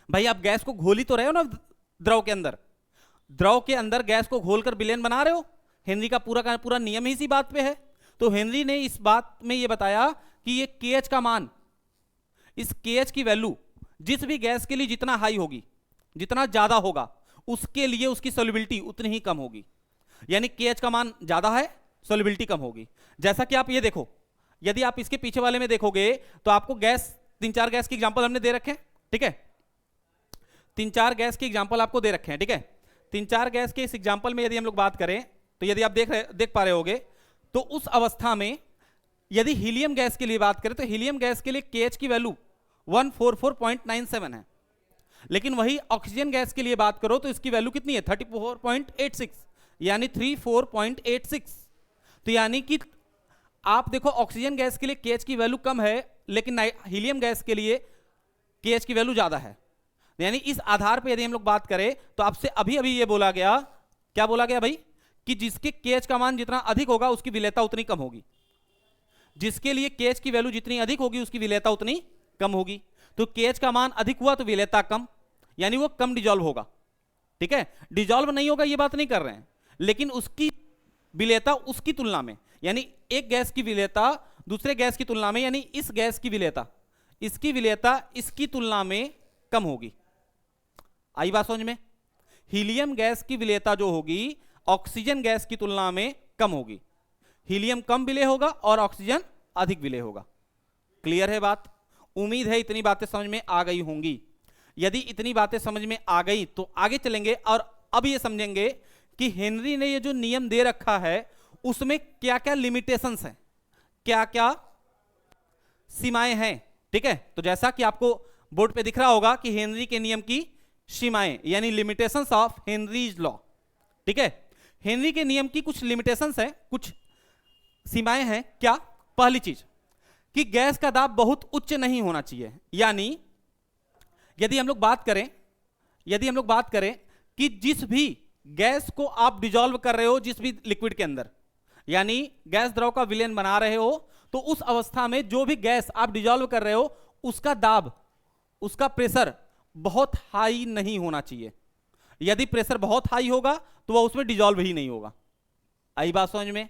भाई आप गैस को घोल ही तो रहे हो ना द्रव के अंदर, द्रव के अंदर गैस को घोलकर विलयन बना रहे हो। हेनरी का पूरा नियम ही इसी बात पे है। तो हेनरी ने इस बात में ये बताया कि ये KH का मान, इस KH की वैल्यू जिस भी गैस के लिए जितना हाई होगी, जितना ज्यादा होगा, उसके लिए उसकी सॉल्युबिलिटी उतनी ही कम होगी। यानी KH का मान ज्यादा है, सॉल्युबिलिटी कम होगी। जैसा कि आप ये देखो, यदि आप इसके पीछे वाले में देखोगे तो आपको गैस, 3-4 गैस की एग्जांपल हमने दे रखे हैं, ठीक है, 3-4 गैस की एग्जांपल आपको दे रखे हैं, ठीक है। 3-4 गैस के इस एग्जांपल में यदि हम लोग बात करें तो यदि आप देख पा रहे होगे तो उस अवस्था में यदि हीलियम गैस के लिए बात करें तो हीलियम गैस के लिए KH की वैल्यू 144.97 है, लेकिन वही ऑक्सीजन गैस के लिए बात करो तो इसकी वैल्यू कितनी है 34.86, यानी 34.86। तो यानी कि आप देखो ऑक्सीजन गैस के लिए KH की वैल्यू कम है, लेकिन हीलियम गैस के लिए KH की वैल्यू ज्यादा है। यानी इस आधार पर यदि हम लोग बात करें तो आपसे अभी अभी ये बोला गया, क्या बोला गया भाई, कि जिसके KH का मान जितना अधिक होगा उसकी विलेयता उतनी कम होगी। जिसके लिए KH की वैल्यू जितनी अधिक होगी उसकी विलेयता उतनी कम होगी। तो KH का मान अधिक हुआ तो विलेयता कम, यानी वो कम डिजॉल्व होगा, ठीक है। डिजॉल्व नहीं होगा ये बात नहीं कर रहे हैं, लेकिन उसकी विलेयता उसकी तुलना में, यानी एक गैस की विलेयता दूसरे गैस की तुलना में, यानी इस गैस की विलेयता, इसकी विलेयता इसकी तुलना में कम होगी। आई बात समझ में? हीलियम गैस की विलेयता जो होगी ऑक्सीजन गैस की तुलना में कम होगी। हीलियम कम विलेय होगा और ऑक्सीजन अधिक विलेय होगा। क्लियर है बात? उम्मीद है इतनी बातें समझ में आ गई होंगी। यदि इतनी बातें समझ में आ गई तो आगे चलेंगे और अब ये समझेंगे कि हेनरी ने ये जो नियम दे रखा है उसमें क्या क्या लिमिटेशंस हैं, क्या क्या सीमाएं हैं, ठीक है। तो जैसा कि आपको बोर्ड पे दिख रहा होगा कि हेनरी के नियम की सीमाएं, यानी लिमिटेशंस ऑफ हेनरीज लॉ, ठीक है। हेनरी के नियम की कुछ लिमिटेशंस हैं, कुछ सीमाएं हैं। क्या? पहली चीज कि गैस का दाब बहुत उच्च नहीं होना चाहिए। यानी यदि हम लोग बात करें कि जिस भी गैस को आप डिजॉल्व कर रहे हो जिस भी लिक्विड के अंदर, यानी गैस द्रव का विलयन बना रहे हो, तो उस अवस्था में जो भी गैस आप डिजॉल्व कर रहे हो उसका दाब, उसका प्रेशर बहुत हाई नहीं होना चाहिए। यदि प्रेशर बहुत हाई होगा तो वह उसमें डिजॉल्व ही नहीं होगा। आई बात समझ में?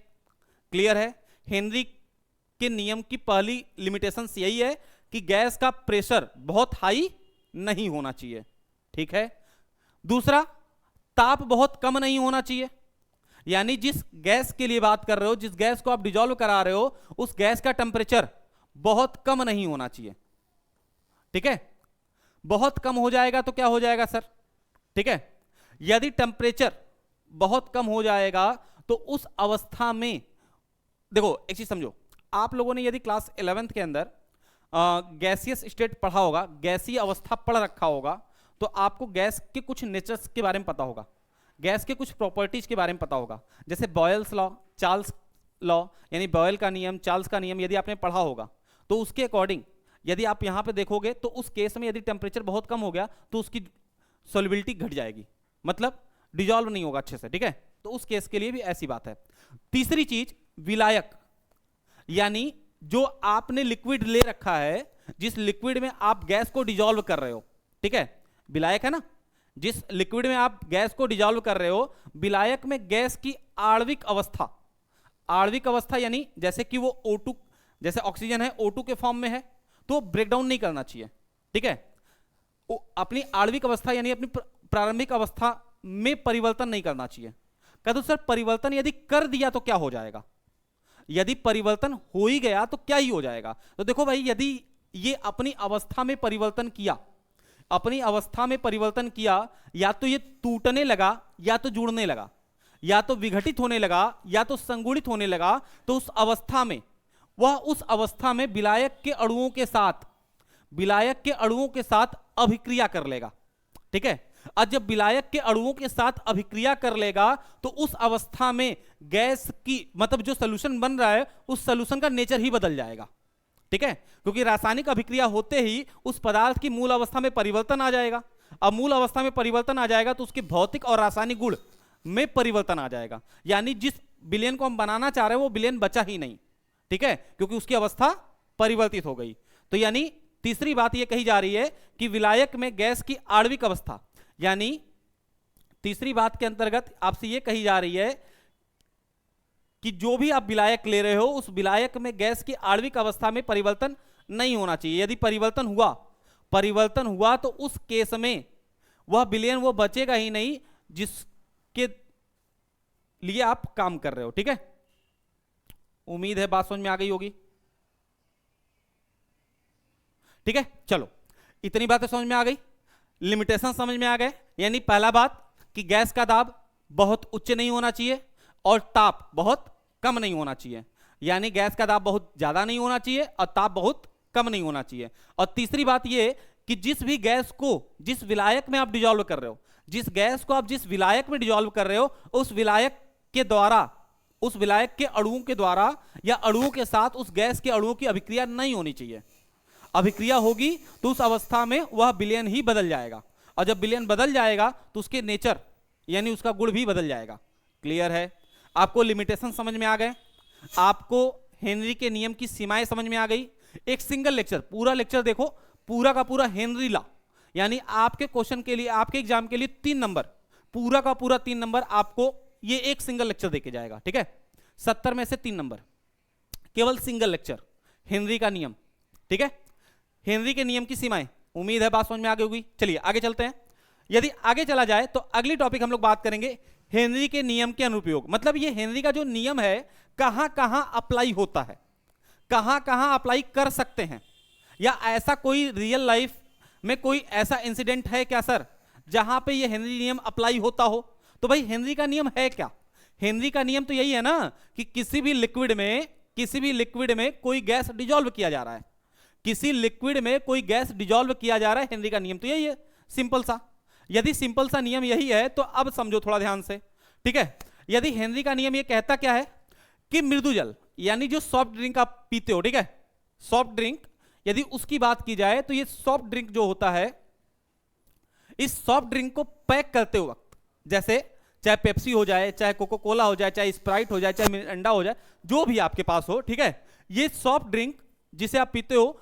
क्लियर है? हेनरी के नियम की पहली लिमिटेशन यही है कि गैस का प्रेशर बहुत हाई नहीं होना चाहिए, ठीक है। दूसरा, ताप बहुत कम नहीं होना चाहिए। यानी जिस गैस के लिए बात कर रहे हो, जिस गैस को आप डिजॉल्व करा रहे हो, उस गैस का टेम्परेचर बहुत कम नहीं होना चाहिए, ठीक है। बहुत कम हो जाएगा तो क्या हो जाएगा सर, ठीक है। यदि टेम्परेचर बहुत कम हो जाएगा तो उस अवस्था में देखो एक चीज समझो, आप लोगों ने यदि क्लास 11th के अंदर गैसियस स्टेट पढ़ा होगा, गैसीय अवस्था पढ़ रखा होगा, तो आपको गैस के कुछ नेचर्स के बारे में पता होगा, गैस के कुछ प्रॉपर्टीज के बारे में पता होगा। जैसे बॉयल्स लॉ, चार्ल्स लॉ, यानी बॉयल का नियम, चार्ल्स का नियम यदि आपने पढ़ा होगा तो उसके अकॉर्डिंग यदि आप यहां पे देखोगे तो उस केस में यदि टेम्परेचर बहुत कम हो गया तो उसकी सॉल्युबिलिटी घट जाएगी, मतलब डिजॉल्व नहीं होगा अच्छे से, ठीक है। तो उस केस के लिए भी ऐसी बात है। तीसरी चीज, विलायक, यानी जो आपने लिक्विड ले रखा है, जिस लिक्विड में आप गैस को डिजॉल्व कर रहे हो, ठीक है, विलायक है ना, जिस लिक्विड में आप गैस को डिजॉल्व कर रहे हो, विलायक में गैस की आणविक अवस्था, आणविक अवस्था यानी जैसे कि वो O2, जैसे ऑक्सीजन है O2 के फॉर्म में है तो ब्रेक डाउन नहीं करना चाहिए, ठीक है। अपनी आणविक अवस्था यानी अपनी प्रारंभिक अवस्था में परिवर्तन नहीं करना चाहिए। कहते सर परिवर्तन यदि कर दिया तो क्या हो जाएगा? यदि परिवर्तन हो ही गया तो क्या ही हो जाएगा? तो देखो भाई, यदि ये अपनी अवस्था में परिवर्तन किया, अपनी अवस्था में परिवर्तन किया, या तो ये टूटने लगा, या तो जुड़ने लगा, या तो विघटित होने लगा, या तो संगुणित होने लगा, तो उस अवस्था में वह उस अवस्था में विलायक के अणुओं के साथ अभिक्रिया कर लेगा, ठीक है। और जब विलायक के अणुओं के साथ अभिक्रिया कर लेगा तो उस अवस्था में गैस की, मतलब जो सॉल्यूशन बन रहा है उस सॉल्यूशन का नेचर ही बदल जाएगा, ठीक है, क्योंकि रासायनिक अभिक्रिया होते ही उस पदार्थ की मूल अवस्था में परिवर्तन आ जाएगा। अब मूल अवस्था में परिवर्तन आ जाएगा तो उसके भौतिक और रासायनिक गुण में परिवर्तन आ जाएगा, यानी जिस विलयन को हम बनाना चाह रहे हैं वो विलयन बचा ही नहीं, ठीक है, क्योंकि उसकी अवस्था परिवर्तित हो गई। तो यानी तीसरी बात यह कही जा रही है कि विलायक में गैस की आणविक अवस्था, यानी तीसरी बात के अंतर्गत आपसे यह कही जा रही है कि जो भी आप विलायक ले रहे हो उस विलायक में गैस की आणविक अवस्था में परिवर्तन नहीं होना चाहिए। यदि परिवर्तन हुआ तो उस केस में वह विलयन वो बचेगा ही नहीं जिसके लिए आप काम कर रहे हो। ठीक है, उम्मीद है बात समझ में आ गई होगी। ठीक है, चलो इतनी बातें समझ में आ गई, लिमिटेशन समझ में आ गए। यानी पहला बात कि गैस का दाब बहुत उच्च नहीं होना चाहिए और ताप बहुत कम नहीं होना चाहिए, यानी गैस का दाब बहुत ज्यादा नहीं होना चाहिए और ताप बहुत कम नहीं होना चाहिए। और तीसरी बात यह कि जिस भी गैस को जिस विलायक में आप डिजोल्व कर रहे हो, जिस गैस को आप जिस विलायक में डिजोल्व कर रहे हो, उस विलायक के द्वारा, उस विलायक के अणुओं के द्वारा या अणुओं के साथ उस गैस के अणुओं की अभिक्रिया नहीं होनी चाहिए। अभिक्रिया होगी तो उस अवस्था में वह विलयन ही बदल जाएगा, और जब विलयन बदल जाएगा तो उसके नेचर यानी उसका गुण भी बदल जाएगा। क्लियर है? आपको लिमिटेशन समझ में आ गए, आपको हेनरी के नियम की सीमाएं समझ में आ गई। एक सिंगल लेक्चर, पूरा लेक्चर देखो, पूरा का पूरा हेनरी लॉ, यानी आपके क्वेश्चन के लिए, आपके एग्जाम के लिए 3 नंबर, पूरा का पूरा 3 नंबर आपको ये एक सिंगल लेक्चर देके जाएगा। ठीक है, 70 में से 3 नंबर केवल सिंगल लेक्चर, हेनरी का नियम। ठीक है, हेनरी के नियम की सीमाएं, उम्मीद है बात समझ में आ गई होगी। चलिए आगे चलते हैं। यदि आगे चला जाए तो अगली टॉपिक हम लोग बात करेंगे हेनरी के नियम के अनुप्रयोग, मतलब ये हेनरी का जो नियम है कहां कहां अप्लाई होता है, कहां कहां अप्लाई कर सकते हैं, या ऐसा कोई रियल लाइफ में कोई ऐसा इंसिडेंट है क्या सर जहां पे ये हेनरी नियम अप्लाई होता हो। तो भाई हेनरी का नियम है क्या? हेनरी का नियम तो यही है ना कि किसी भी लिक्विड में कोई गैस डिजोल्व किया जा रहा है, किसी लिक्विड में कोई गैस डिजोल्व किया जा रहा है, हेनरी का नियम तो यही है, सिंपल सा। यदि सिंपल सा नियम यही है तो अब समझो थोड़ा ध्यान से। ठीक है, यदि हेनरी का नियम ये कहता क्या है कि मृदु जल यानी जो सॉफ्ट ड्रिंक आप पीते हो, ठीक है, सॉफ्ट ड्रिंक, यदि उसकी बात की जाए तो ये सॉफ्ट ड्रिंक जो होता है, इस सॉफ्ट ड्रिंक को पैक करते वक्त, जैसे चाहे पेप्सी हो जाए, चाहे कोको कोला हो जाए, चाहे स्प्राइट हो जाए, चाहे मिरिंडा हो जाए, जो भी आपके पास हो, ठीक है, ये सॉफ्ट ड्रिंक जिसे आप पीते हो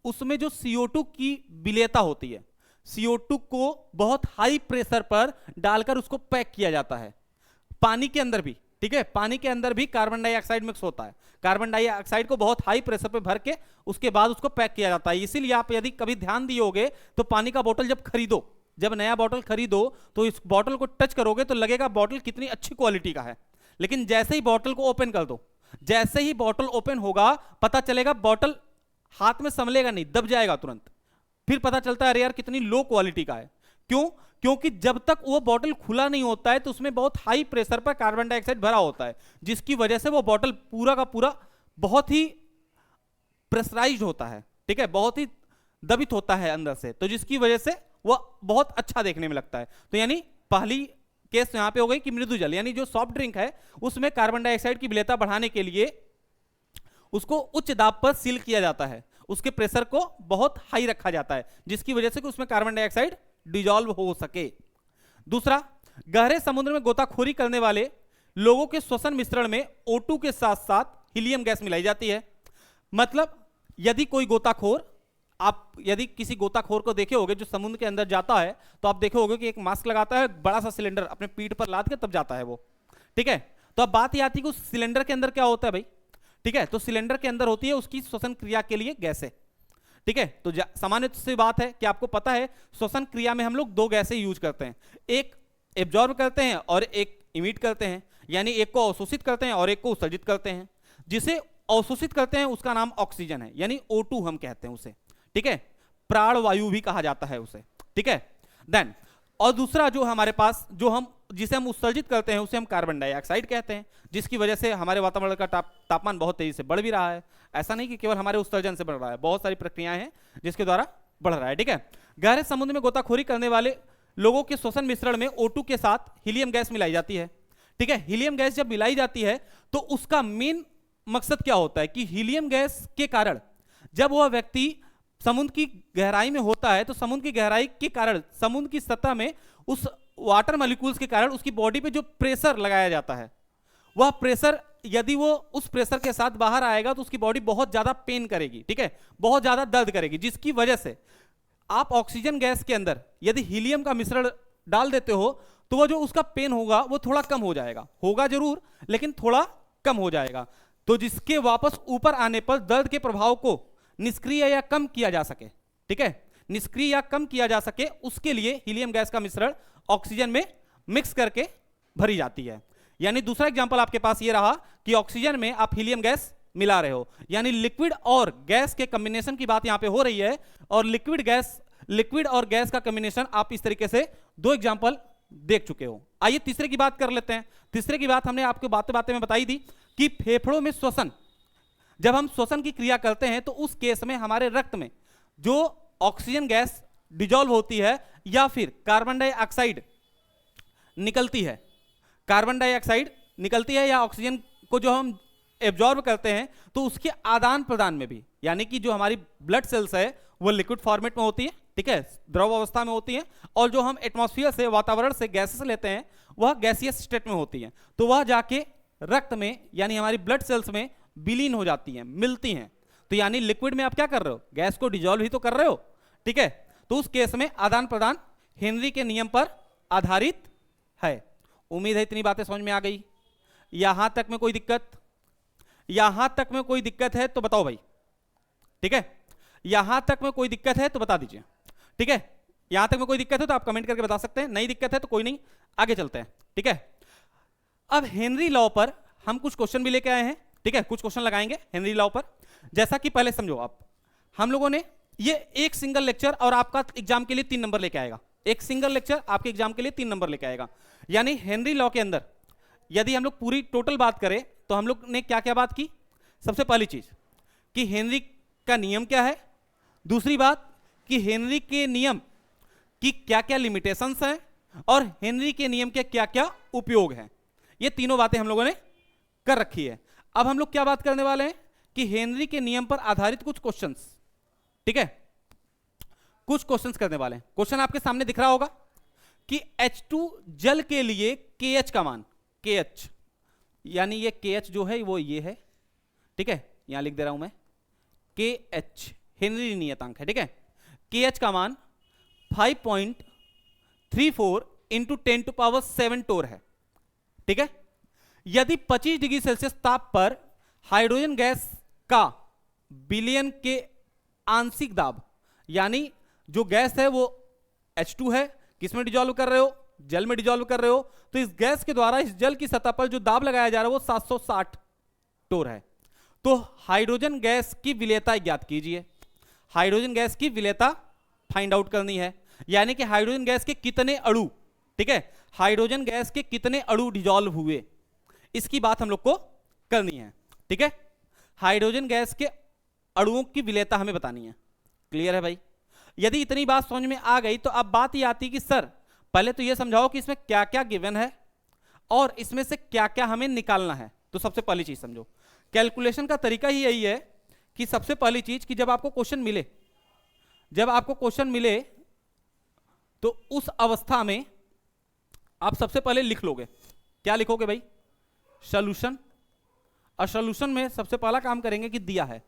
उसमें जो CO2 की विलेयता होती है, CO2 को बहुत हाई प्रेशर पर डालकर उसको पैक किया जाता है। पानी के अंदर भी, ठीक है, पानी के अंदर भी कार्बन डाइऑक्साइड मिक्स होता है, कार्बन डाइऑक्साइड को बहुत हाई प्रेशर पे भर के उसके बाद उसको पैक किया जाता है। इसीलिए आप यदि कभी ध्यान दिए होगे तो पानी का बोतल जब खरीदो, जब नया बोतल खरीदो तो इस बोतल को टच करोगे तो लगेगा बोतल कितनी अच्छी क्वालिटी का है, लेकिन जैसे ही बोतल को ओपन कर दो, जैसे ही बोतल ओपन होगा पता चलेगा बोतल हाथ में संभलेगा नहीं, दब जाएगा तुरंत, फिर पता चलता है अरे यार कितनी लो क्वालिटी का है। क्यों? क्योंकि जब तक वो बोतल खुला नहीं होता है तो उसमें बहुत हाई प्रेशर पर कार्बन डाइऑक्साइड भरा होता है, जिसकी वजह से वो बोतल पूरा का पूरा बहुत ही प्रेशराइज्ड होता है, ठीक है, बहुत ही दबित होता है अंदर से, तो जिसकी वजह से वह बहुत अच्छा देखने में लगता है। तो यानी पहली केस यहां पे हो गई कि मृदु जल यानी जो सॉफ्ट ड्रिंक है उसमें कार्बन डाइऑक्साइड की विलेयता बढ़ाने के लिए उसको उच्च दाब पर सील किया जाता है, उसके प्रेशर को बहुत हाई रखा जाता है, जिसकी वजह से कि उसमें कार्बन डाइऑक्साइड डिजोल्व हो सके। दूसरा, गहरे समुद्र में गोताखोरी करने वाले लोगों के श्वसन मिश्रण में O2 के साथ साथ हीलियम गैस मिलाई जाती है। मतलब यदि कोई गोताखोर, आप यदि किसी गोताखोर को देखे होगे जो समुद्र के अंदर जाता है तो आप देखे होगे कि एक मास्क लगाता है, बड़ा सा सिलेंडर अपने पीठ पर लाद के तब जाता है वो, ठीक है। तो अब बात ये आती है कि उस सिलेंडर के अंदर क्या होता है भाई, ठीक है, तो सिलेंडर के अंदर होती है उसकी श्वसन क्रिया के लिए गैसें, ठीक है। तो सामान्य सी बात है कि आपको पता है श्वसन क्रिया में हम लोग 2 गैसें यूज करते हैं, एक एब्जॉर्ब करते हैं और एक इमिट करते हैं, यानी एक को अवशोषित करते हैं और एक को उत्सर्जित करते हैं। जिसे अवशोषित करते हैं उसका नाम ऑक्सीजन है, यानी O2 हम कहते हैं उसे, ठीक है, प्राण वायु भी कहा जाता है उसे, ठीक है। देन और दूसरा जो हमारे पास जिसे हम उत्सर्जित करते हैं उसे हम कार्बन डाइऑक्साइड कहते हैं, जिसकी वजह से हमारे वातावरण का तापमान बहुत तेजी से बढ़ भी रहा है। ऐसा नहीं कि केवल हमारे उत्सर्जन से बढ़ रहा है, बहुत सारी प्रक्रियाएं हैं जिसके द्वारा बढ़ रहा है, ठीक है। गहरे समुद्र में गोताखोरी करने वाले लोगों के श्वसन मिश्रण में O2 के साथ हीलियम गैस मिलाई जाती है, ठीक है। हीलियम गैस जब मिलाई जाती है तो उसका मेन मकसद क्या होता है कि हीलियम गैस के कारण जब वह व्यक्ति समुद्र की गहराई में होता है तो समुद्र की गहराई के कारण समुद्र की सतह में उस वाटर मॉलिक्यूल्स के कारण उसकी बॉडी पे जो प्रेशर लगाया जाता है वह प्रेशर यदि वो उस प्रेशर के साथ बाहर आएगा तो उसकी बॉडी बहुत ज्यादा पेन करेगी, ठीक है, बहुत ज्यादा दर्द करेगी, जिसकी वजह से आप ऑक्सीजन गैस के अंदर यदि हीलियम का मिश्रण डाल देते हो तो वो जो उसका पेन होगा वो थोड़ा कम हो जाएगा, होगा जरूर लेकिन थोड़ा कम हो जाएगा। तो जिसके वापस ऊपर आने पर दर्द के प्रभाव को निष्क्रिय या कम किया जा सके, ठीक है, निष्क्रिय या कम किया जा सके, उसके लिए हीलियम गैस का मिश्रण ऑक्सीजन में मिक्स करके भरी जाती है। यानी दूसरा एग्जांपल आपके पास ये रहा कि ऑक्सीजन में आप हीलियम गैस मिला रहे हो, यानी लिक्विड और गैस के कॉम्बिनेशन की बात यहां पे हो रही है। और लिक्विड और गैस का कॉम्बिनेशन आप इस तरीके से दो एग्जांपल देख चुके हो। आइए तीसरे की बात कर लेते हैं। तीसरे की बात हमने आपको बातें बातें में बताई थी कि फेफड़ों में श्वसन, जब हम श्वसन की क्रिया करते हैं तो उस केस में हमारे रक्त में जो ऑक्सीजन गैस डिजॉल्व होती है या फिर कार्बन डाइऑक्साइड निकलती है, कार्बन डाइऑक्साइड निकलती है या ऑक्सीजन को जो हम एब्जॉर्ब करते हैं तो उसके आदान प्रदान में भी, यानी कि जो हमारी ब्लड सेल्स है वो लिक्विड फॉर्मेट में होती है, ठीक है, द्रव अवस्था में होती है, और जो हम एटमॉस्फेयर से, वातावरण से गैसेस लेते हैं वह गैसियस स्टेट में होती है, तो वह जाके रक्त में यानी हमारी ब्लड सेल्स में विलीन हो जाती हैं, मिलती हैं। तो यानी लिक्विड में आप क्या कर रहे हो, गैस को डिजॉल्व ही तो कर रहे हो, ठीक है। तो उस केस में आदान प्रदान हेनरी के नियम पर आधारित है। उम्मीद है इतनी बातें समझ में आ गई। यहां तक में कोई दिक्कत, यहां तक में कोई दिक्कत है तो बताओ भाई, ठीक है, यहां तक में कोई दिक्कत है तो बता दीजिए, ठीक है, यहां तक में कोई दिक्कत है तो आप कमेंट करके बता सकते हैं, नहीं दिक्कत है तो कोई नहीं, आगे चलते हैं, ठीक है। अब हेनरी लॉ पर हम कुछ क्वेश्चन भी लेके आए हैं, ठीक है, कुछ क्वेश्चन लगाएंगे हेनरी लॉ पर। जैसा कि पहले समझो आप, हम लोगों ने ये एक सिंगल लेक्चर और आपका एग्जाम के लिए 3 नंबर लेके आएगा, एक सिंगल लेक्चर आपके एग्जाम के लिए 3 नंबर लेके आएगा। यानी हेनरी लॉ के अंदर यदि हम लोग पूरी टोटल बात करें तो हम लोग ने क्या क्या बात की। सबसे पहली चीज कि हेनरी का नियम क्या है, दूसरी बात कि हेनरी के नियम की क्या क्या लिमिटेशंस हैं, और हेनरी के नियम के क्या क्या उपयोग हैं। ये तीनों बातें हम लोगों ने कर रखी है। अब हम लोग क्या बात करने वाले हैं कि हेनरी के नियम पर आधारित कुछ क्वेश्चंस, ठीक है, कुछ क्वेश्चंस करने वाले हैं। क्वेश्चन आपके सामने दिख रहा होगा कि H2 जल के लिए KH का मान, KH यानी ये KH जो है वो ये है, ठीक है, यहां लिख दे रहा हूं मैं, KH हेनरी नियतांक है, ठीक है, KH का मान 5.34 इंटू 10⁷ टोर है, ठीक है। यदि 25 डिग्री सेल्सियस ताप पर हाइड्रोजन गैस का विलयन के आंशिक दाब, यानी जो गैस है वो H2 है, किसमें डिजॉल्व कर रहे हो, जल में डिजॉल्व कर रहे हो, तो इस गैस के द्वारा इस जल की सतह पर जो दाब लगाया जा रहा है वो 760 टोर है। तो हाइड्रोजन गैस की विलेयता ज्ञात कीजिए, हाइड्रोजन गैस की विलेयता फाइंड आउट करनी है, यानी कि हाइड्रोजन गैस के कितने अणु, ठीक है, हाइड्रोजन गैस के कितने अणु डिजॉल्व हुए, इसकी बात हम लोग को करनी है, ठीक है। हाइड्रोजन गैस के अणुओं की विलेयता हमें बतानी है। क्लियर है भाई? यदि इतनी बात समझ में आ गई तो अब बात ये आती कि सर पहले तो ये समझाओ कि इसमें क्या क्या गिवन है और इसमें से क्या क्या हमें निकालना है। तो सबसे पहली चीज समझो, कैलकुलेशन का तरीका ही यही है कि सबसे पहली चीज कि जब आपको क्वेश्चन मिले, तो उस अवस्था में आप सबसे पहले लिख लोगे। क्या लिखोगे भाई? सॉल्यूशन। और सॉल्यूशन में सबसे पहला काम करेंगे कि दिया है,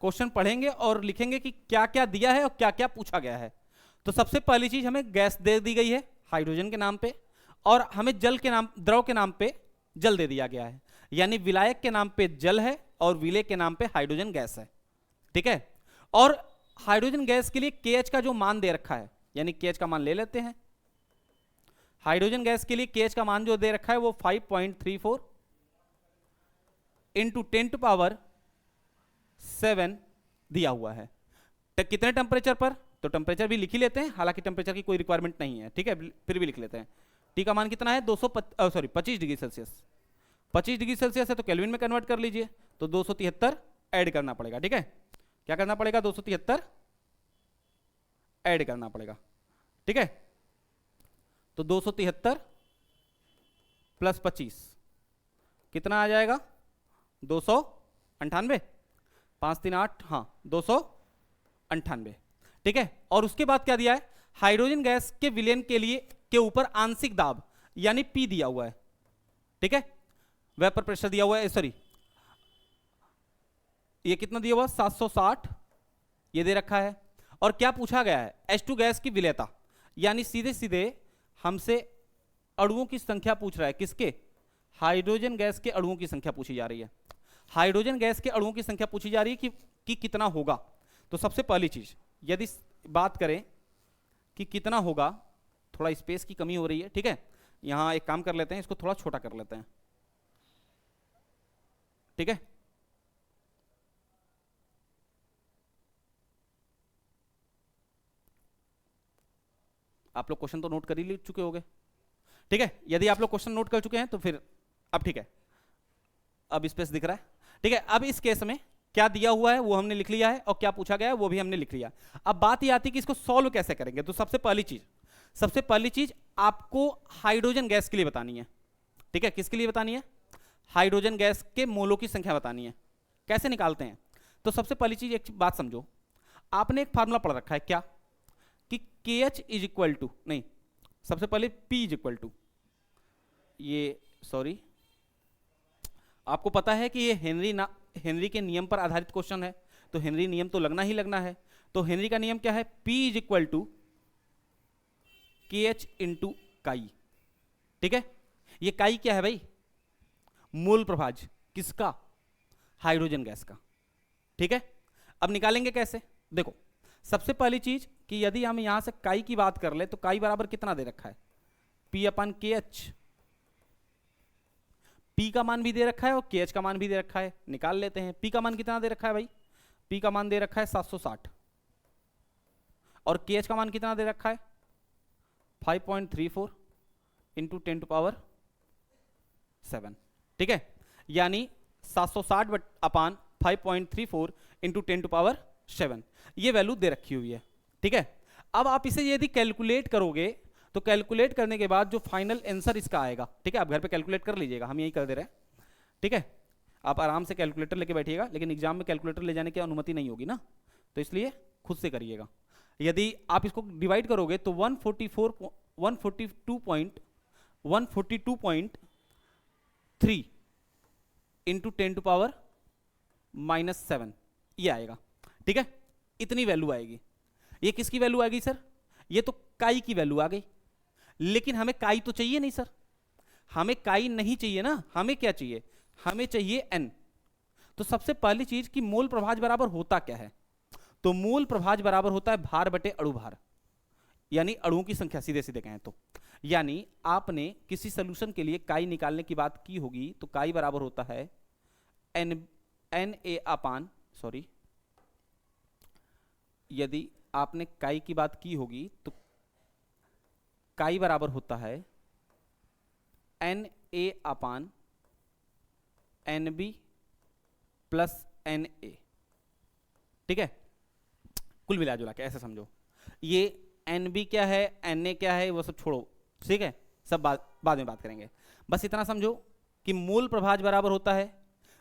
क्वेश्चन पढ़ेंगे और लिखेंगे कि क्या क्या दिया है और क्या क्या पूछा गया है। तो सबसे पहली चीज हमें गैस दे दी गई है हाइड्रोजन के नाम पे, और हमें जल के नाम, द्रव के नाम पे जल दे दिया गया है, यानी विलायक के नाम पे जल है और विलेय के नाम पे हाइड्रोजन गैस है, ठीक है। और हाइड्रोजन गैस के लिए KH का जो मान दे रखा है, यानी KH का मान ले लेते हैं। हाइड्रोजन गैस के लिए KH का मान जो दे रखा है वो 5.34 इंटू 10⁻7 दिया हुआ है। कितने टेम्परेचर पर? तो टेम्परेचर भी लिख ही लेते हैं, हालांकि टेम्परेचर की कोई रिक्वायरमेंट नहीं है, ठीक है, फिर भी लिख लेते हैं। T का मान कितना है? 25 डिग्री सेल्सियस। 25 डिग्री सेल्सियस है तो केल्विन में कन्वर्ट कर लीजिए, तो 273 ऐड करना पड़ेगा, ठीक है। क्या करना पड़ेगा? 273 ऐड करना पड़ेगा, ठीक है। तो 273 प्लस 25 कितना आ जाएगा? 298, 5 3 8, हाँ 298, ठीक है। और उसके बाद क्या दिया है? हाइड्रोजन गैस के विलयन के लिए के ऊपर आंशिक दाब यानी P दिया हुआ है, ठीक है, वेपर प्रेशर दिया हुआ है, सॉरी ये कितना दिया हुआ 760 ये दे रखा है। और क्या पूछा गया है, H2 गैस की विलेयता, यानी सीधे सीधे हमसे अणुओं की संख्या पूछ रहा है, किसके, हाइड्रोजन गैस के अणुओं की संख्या पूछी जा रही है। हाइड्रोजन गैस के अणुओं की संख्या पूछी जा रही है कि कितना होगा। तो सबसे पहली चीज यदि बात करें कि कितना होगा, थोड़ा स्पेस की कमी हो रही है, ठीक है, यहां एक काम कर लेते हैं, इसको थोड़ा छोटा कर लेते हैं, ठीक है। आप लोग क्वेश्चन तो नोट कर ही ले चुके होंगे, ठीक है। यदि आप लोग क्वेश्चन नोट कर चुके हैं तो फिर अब ठीक है, अब स्पेस दिख रहा है, ठीक है। अब इस केस में क्या दिया हुआ है वो हमने लिख लिया है, और क्या पूछा गया है वो भी हमने लिख लिया। अब बात ये आती है कि इसको सॉल्व कैसे करेंगे। तो सबसे पहली चीज आपको हाइड्रोजन गैस के लिए बतानी है, ठीक है। किसके लिए बतानी है, हाइड्रोजन गैस के मोलों की संख्या बतानी है। कैसे निकालते हैं, तो सबसे पहली चीज एक बात समझो, आपने एक फार्मूला पढ़ रखा है क्या, कि KH इज इक्वल टू, नहीं सबसे पहले P इज इक्वल टू, ये सॉरी आपको पता है कि ये हेनरी के नियम पर आधारित क्वेश्चन है, तो हेनरी नियम तो लगना ही लगना है। तो हेनरी का नियम क्या है, P is equal to KH into chi, ठीक है। ये काई क्या है भाई, मोल प्रभाज, किसका, हाइड्रोजन गैस का, ठीक है। अब निकालेंगे कैसे, देखो सबसे पहली चीज कि यदि हम यहां से काई की बात कर ले तो काई बराबर कितना दे रखा है, P/KH, P का मान भी दे रखा है और KH का मान भी दे रखा है, निकाल लेते हैं। P का मान कितना दे रखा है भाई, P का मान दे रखा है 760, और KH का मान कितना दे रखा है 5.34 इंटू 10⁻7, ठीक है। यानी 760/5.34 इंटू 10⁻7 ये वैल्यू दे रखी हुई है, ठीक है। अब आप इसे यदि कैलकुलेट करोगे तो कैलकुलेट करने के बाद जो फाइनल आंसर इसका आएगा, ठीक है, आप घर पे कैलकुलेट कर लीजिएगा, हम यही कर दे रहे हैं, ठीक है। आप आराम से कैलकुलेटर लेके बैठिएगा, लेकिन एग्जाम में कैलकुलेटर ले जाने की अनुमति नहीं होगी ना, तो इसलिए खुद से करिएगा। यदि आप इसको डिवाइड करोगे तो 142.3 इंटू 10⁻7 ये आएगा, ठीक है। इतनी वैल्यू आएगी। ये किसकी वैल्यू आ गई सर, ये तो काई की वैल्यू आ गई, लेकिन हमें काई तो चाहिए नहीं सर, हमें काई नहीं चाहिए ना, हमें क्या चाहिए, हमें चाहिए N। तो सबसे पहली चीज कि मोल प्रभाज बराबर होता क्या है, तो मोल प्रभाज बराबर होता है भार बटे अणु भार, यानी अणुओं की संख्या, सीधे सीधे कहें तो। यानी आपने किसी सोल्यूशन के लिए काई निकालने की बात की होगी तो काई बराबर होता है यदि आपने काई की बात की होगी तो काई बराबर होता है Na/NB प्लस Na, ठीक है। कुल मिला जुला के ऐसे समझो, ये NB क्या है Na क्या है वो सब छोड़ो, ठीक है, सब बाद में बात करेंगे। बस इतना समझो कि मूल प्रभाज बराबर होता है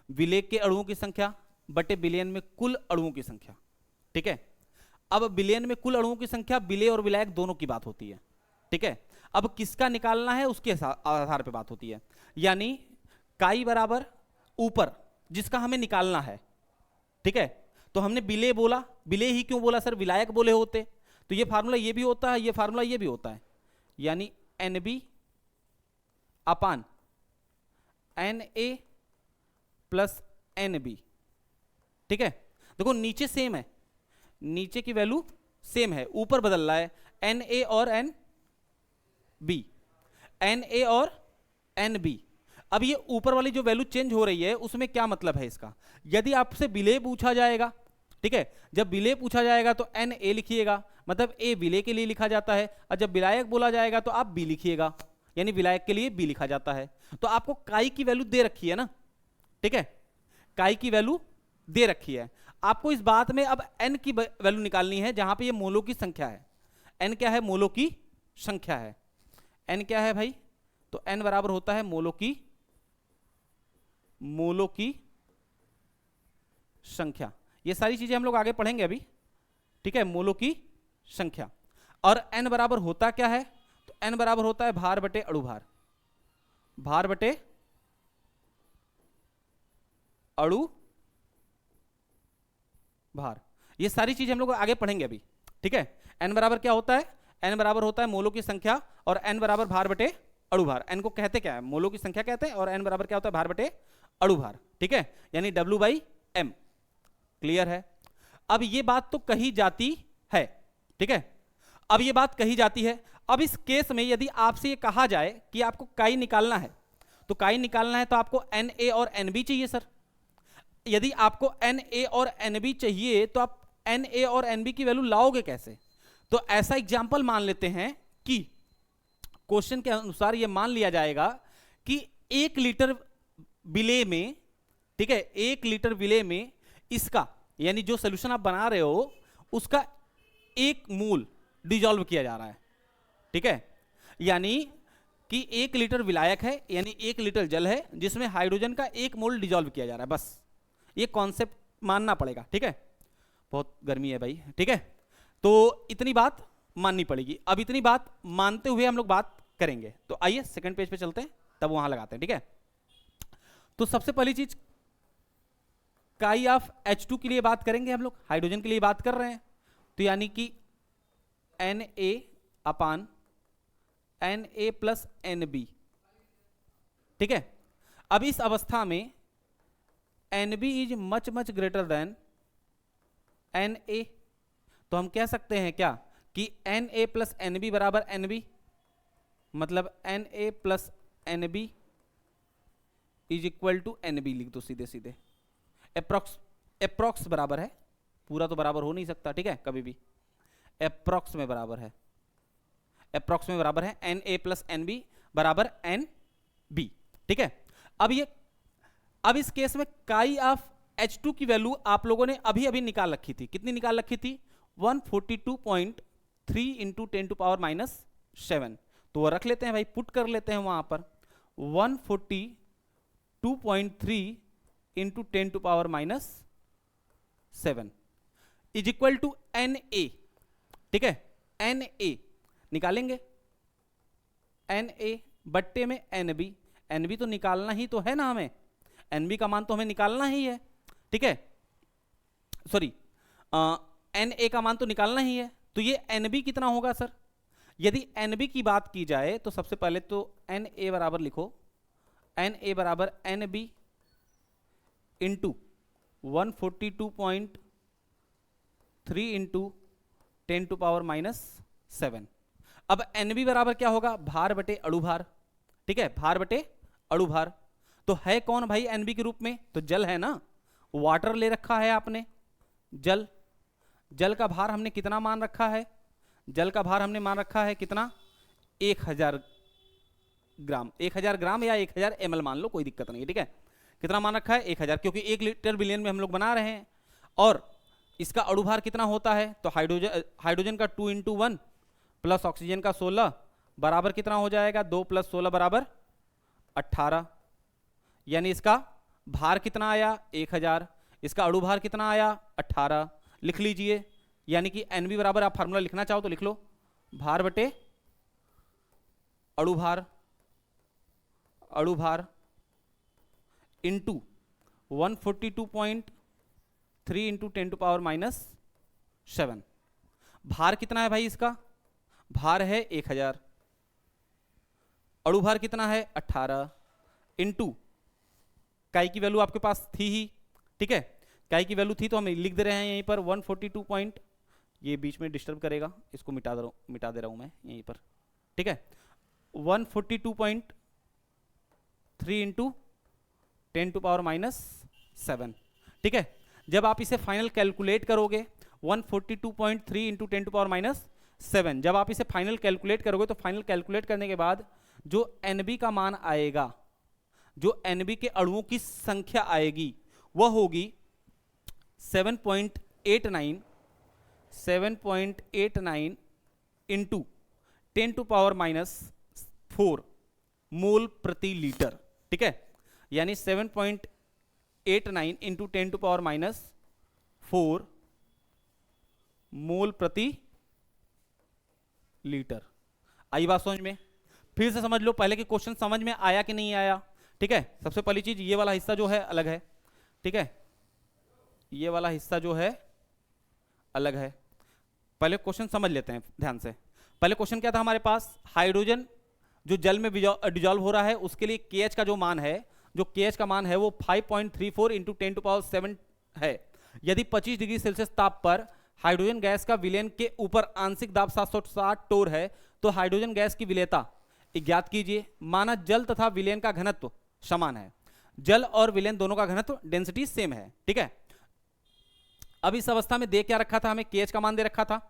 विलेय के अणुओं की संख्या बटे बिलियन में कुल अणुओं की संख्या, ठीक है। अब बिलियन में कुल अणुओं की संख्या विलेय और विलायक दोनों की बात होती है, ठीक है। अब किसका निकालना है उसके आधार पे बात होती है, यानी काई बराबर ऊपर जिसका हमें निकालना है, ठीक है। तो हमने विलेय बोला, विलेय ही क्यों बोला सर, विलायक बोले होते तो ये फार्मूला ये भी होता है, ये फार्मूला ये भी होता है, यानी NB/Na प्लस NB, ठीक है। देखो नीचे सेम है, नीचे की वैल्यू सेम है, ऊपर बदल रहा है Na और NB, Na और NB। अब ये ऊपर वाली जो वैल्यू चेंज हो रही है उसमें क्या मतलब है इसका, यदि आपसे विलेय पूछा जाएगा, ठीक है, जब विलेय पूछा जाएगा तो Na लिखिएगा, मतलब A विलेय के लिए लिखा जाता है, और जब विलायक बोला जाएगा तो आप B लिखिएगा, यानी विलायक के लिए B लिखा जाता है। तो आपको काई की वैल्यू दे रखी है ना, ठीक है, काई की वैल्यू दे रखी है। आपको इस बात में अब N की वैल्यू निकालनी है, जहां पे ये मोलों की संख्या है। N क्या है, मोलों की संख्या है। N क्या है भाई, तो N बराबर होता है मोलों की संख्या। ये सारी चीजें हम लोग आगे पढ़ेंगे अभी, ठीक है, मोलों की संख्या। और N बराबर होता क्या है, तो N बराबर होता है भार बटे अणु भार, भार बटे अणु भार। ये सारी चीज हम लोग आगे पढ़ेंगे अभी, ठीक है। n बराबर क्या होता है, n बराबर होता है मोलों की संख्या और n बराबर भार बटे अणु भार। n को कहते क्या है, मोलों की संख्या कहते हैं, और n बराबर क्या होता है, भार बटे अणु भार, ठीक है, यानी W/m। क्लियर है। अब ये बात तो कही जाती है, ठीक है, अब ये बात कही जाती है। अब इस केस में यदि आपसे ये कहा जाए कि आपको काई निकालना है, तो काई निकालना है तो आपको Na और Nb चाहिए सर। यदि आपको Na और Nb चाहिए तो आप Na और Nb की वैल्यू लाओगे कैसे? तो ऐसा एग्जाम्पल मान लेते हैं कि क्वेश्चन के अनुसार ये मान लिया जाएगा कि 1 लीटर विलेय में, ठीक है, 1 लीटर विलेय में इसका यानी जो सोल्यूशन आप बना रहे हो उसका 1 मोल डिजॉल्व किया जा रहा है, ठीक है, यानी कि 1 लीटर विलायक है यानी 1 लीटर जल है जिसमें हाइड्रोजन का 1 मोल डिजॉल्व किया जा रहा है। बस ये कॉन्सेप्ट मानना पड़ेगा, ठीक है। बहुत गर्मी है भाई, ठीक है, तो इतनी बात माननी पड़ेगी। अब इतनी बात मानते हुए हम लोग बात करेंगे, तो आइए सेकंड पेज पे चलते हैं, तब वहां लगाते हैं, ठीक है। तो सबसे पहली चीज काई ऑफ H2 के लिए बात करेंगे हम लोग, हाइड्रोजन के लिए बात कर रहे हैं, तो यानी कि Na upon Na plus Nb, ठीक है। अब इस अवस्था में Nb is much much greater than Na, तो हम कह सकते हैं क्या कि Na प्लस Nb बराबर Nb, मतलब Na plus Nb is equal to Nb लिख दो सीधे सीधे। अप्रॉक्स बराबर है, पूरा तो बराबर हो नहीं सकता, ठीक है, कभी भी अप्रॉक्स में बराबर है, अप्रॉक्स में बराबर है Na प्लस Nb बराबर Nb, ठीक है। अब इस केस में काई ऑफ H2 की वैल्यू आप लोगों ने अभी अभी निकाल रखी थी, कितनी निकाल रखी थी, 142.3 इंटू 10 टू पावर माइनस 7, तो वो रख लेते हैं भाई, पुट कर लेते हैं वहां पर 142.3 into 10 to power minus 7 is equal to Na, ठीक है, Na निकालेंगे, Na बट्टे में Nb, Nb तो निकालना ही तो है ना हमें, Nb का मान तो हमें निकालना ही है, ठीक है, सॉरी Na का मान तो निकालना ही है, तो ये Nb कितना होगा सर? यदि Nb की बात की जाए तो सबसे पहले तो Na बराबर लिखो, Na बराबर Nb into 142.3 into 10 to power minus 7। अब Nb बराबर क्या होगा, भार बटे अणु भार, ठीक है, भार बटे अणु भार। तो है कौन भाई Nb के रूप में, तो जल है ना, वाटर ले रखा है आपने, जल, जल का भार हमने कितना मान रखा है, जल का भार हमने मान रखा है कितना, 1000 ग्राम, 1000 ग्राम या 1000 ml मान लो, कोई दिक्कत नहीं है, ठीक है, कितना मान रखा है 1000, क्योंकि 1 लीटर बिलियन में हम लोग बना रहे हैं। और इसका अणु भार कितना होता है, तो हाइड्रोजन का 2 इंटू 1 प्लस ऑक्सीजन का 16 बराबर कितना हो जाएगा, 2 प्लस 16 बराबर 18, यानी इसका भार कितना आया 1000, इसका अणु भार कितना आया 18, लिख लीजिए, यानी कि Nb बराबर, आप फार्मूला लिखना चाहो तो लिख लो, भार बटे अणु भार, अणु भार into 142.3 into 10 to power minus 7। भार कितना है भाई इसका, भार है 1000, अणु भार कितना है 18, इंटू काई की वैल्यू आपके पास थी ही, ठीक है, काई की वैल्यू थी तो हम लिख दे रहे हैं यहीं पर 142. ये बीच में डिस्टर्ब करेगा, इसको मिटा दे रहा हूं मैं यहीं पर, ठीक है, 142.3 इंटू 10 टू पावर माइनस 7, ठीक है। जब आप इसे फाइनल कैलकुलेट करोगे 142.3 इंटू 10 टू पावर माइनस 7, जब आप इसे फाइनल कैलकुलेट करोगे तो फाइनल कैलकुलेट करने के बाद जो Nb का मान आएगा, जो Nb के अणुओं की संख्या आएगी वह होगी 7.89 इंटू 10 टू पावर माइनस 4 मोल प्रति लीटर, ठीक है, यानी 7.89 इंटू 10 टू पावर माइनस 4 मोल प्रति लीटर। आई बात समझ में? फिर से समझ लो, पहले के क्वेश्चन समझ में आया कि नहीं आया, ठीक है। सबसे पहली चीज ये वाला हिस्सा जो है अलग है, ठीक है, ये वाला हिस्सा जो है अलग है। पहले क्वेश्चन समझ लेते हैं ध्यान से। पहले क्वेश्चन क्या था हमारे पास, हाइड्रोजन जो जल में डिजॉल्व हो रहा है उसके लिए KH का जो मान है, जो KH का मान है वो 5.34 इंटू 10⁷ है। यदि 25 डिग्री सेल्सियस ताप पर हाइड्रोजन गैस का विलयन के ऊपर आंशिक दाब 760 टोर है तो हाइड्रोजन गैस की विलेयता ज्ञात कीजिए। माना जल तथा विलयन का घनत्व समान है, जल और विलयन दोनों का घनत्व डेंसिटी सेम है, ठीक है। अब इस अवस्था में दे क्या रखा था हमें, KH का मान दे रखा था,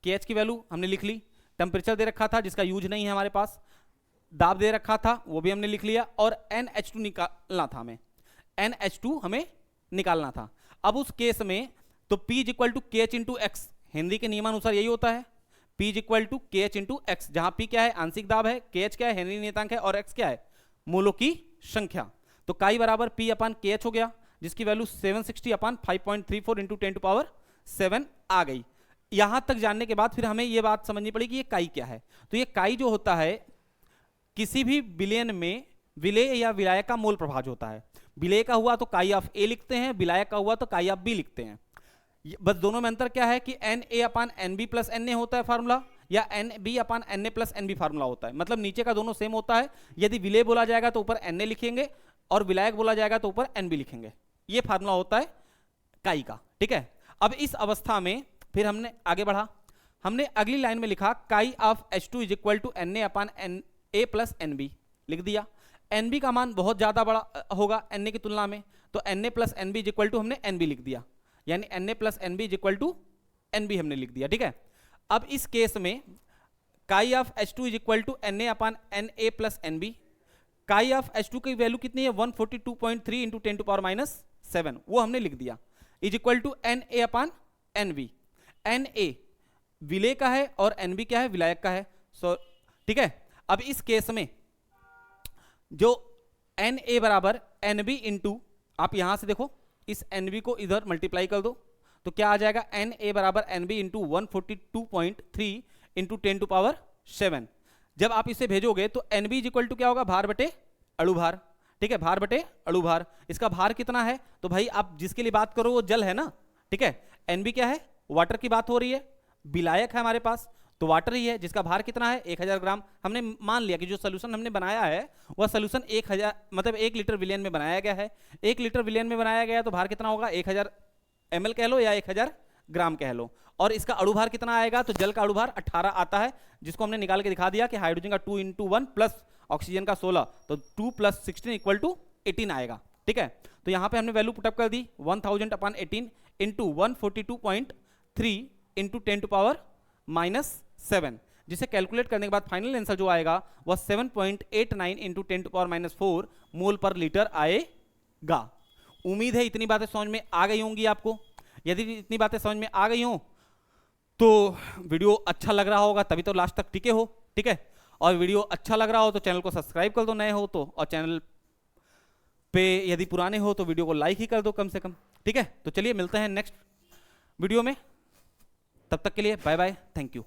KH की वैल्यू हमने लिख ली, टेम्परेचर दे रखा था जिसका यूज नहीं है हमारे पास, दाब दे रखा था वो भी हमने लिख लिया, और NH2 निकालना था हमें, NH2 हमें निकालना था। अब उस केस में तो P equal to KH into x, Hindi के नियमानुसार यही होता है, P equal to KH into x, जहां P क्या है आंशिक दाब है, KH क्या है हेनरी नियतांक है, और X क्या है मोलों की संख्या। तो काई बराबर P अपान KH हो गया, जिसकी वैल्यू 760 अपान 5.34 इंटू 10⁷ आ गई। यहां तक जानने के बाद फिर हमें यह बात समझनी पड़ी कि ये काई क्या है। तो ये काई जो होता है किसी भी विलयन में विलेय या विलायक का मोल प्रभाव होता है। विलेय का हुआ तो काई ऑफ ए लिखते हैं, विलायक का हुआ तो काई ऑफ बी लिखते हैं। बस दोनों में अंतर क्या है कि Na upon NB plus Na होता है फार्मूला, या NB अपान Na प्लस NB फार्मूला होता है। मतलब नीचे का दोनों सेम होता है, यदि विलेय बोला जाएगा तो ऊपर Na लिखेंगे और विलायक बोला जाएगा तो ऊपर NB लिखेंगे। ये फार्मूला होता है काई का, ठीक है। अब इस अवस्था में फिर हमने आगे बढ़ा, हमने अगली लाइन में लिखा chi of H2 is equal to Na upon Na plus NB लिख दिया। NB का मान बहुत ज्यादा बड़ा होगा Na की तुलना में, तो Na plus NB is equal to हमने NB लिख दिया, यानी Na plus NB is equal to NB हमने लिख दिया, ठीक है। अब इस केस में chi of H2 is equal to Na upon Na plus NB, chi of H2 की वैल्यू कितनी है 142.3 इंटू 10⁻⁷ वो हमने लिख दिया, is equal to Na upon NB। Na विलेय का है और NB क्या है विलायक का है, सो ठीक है। अब इस केस में जो Na बराबर NB इंटू, आप यहां से देखो इस NB को इधर मल्टीप्लाई कर दो तो क्या आ जाएगा Na बराबर NB इंटू 142.3 इंटू 10⁻⁷। जब आप इसे भेजोगे तो NB इज इक्वल टू क्या होगा भार बटे अणु भार, ठीक है, भार बटे अणु भार। इसका भार कितना है तो भाई आप जिसके लिए बात करो वो जल है ना, ठीक है। NB क्या है वाटर की बात हो रही है, विलायक है हमारे पास तो वाटर ही है, जिसका भार कितना है 1000 ग्राम। हमने मान लिया कि जो सोल्यूशन हमने बनाया है वह सोल्यूशन 1000 मतलब 1 लीटर विलियन में बनाया गया है। 1 लीटर विलियन में बनाया गया तो भार कितना होगा 1000 ml कह लो या 1000 ग्राम कह लो। और इसका अणुभार कितना आएगा तो जल का अणुभार 18 आता है, जिसको हमने निकाल के दिखा दिया कि हाइड्रोजन का 2 × 1 प्लस ऑक्सीजन का 16, तो 2 + 16 इक्वल टू 18 आएगा, ठीक है। तो यहाँ पे हमने वैल्यू पुटअप कर दी 1000 अपान 18 इंटू 142.3 इंटू 10⁻⁷, जिसे कैलकुलेट करने के बाद फाइनल आंसर जो आएगा वह 7.89 इंटू 10⁻⁴ मोल पर लीटर आएगा। उम्मीद है इतनी बातें समझ में आ गई होंगी आपको। यदि इतनी बातें समझ में आ गई हो तो वीडियो अच्छा लग रहा होगा तभी तो लास्ट तक टिके हो, ठीक है। और वीडियो अच्छा लग रहा हो तो चैनल को सब्सक्राइब कर दो नए हो तो, और चैनल पे यदि पुराने हो तो वीडियो को लाइक ही कर दो कम से कम, ठीक है। तो चलिए मिलते हैं नेक्स्ट वीडियो में, तब तक के लिए बाय बाय, थैंक यू।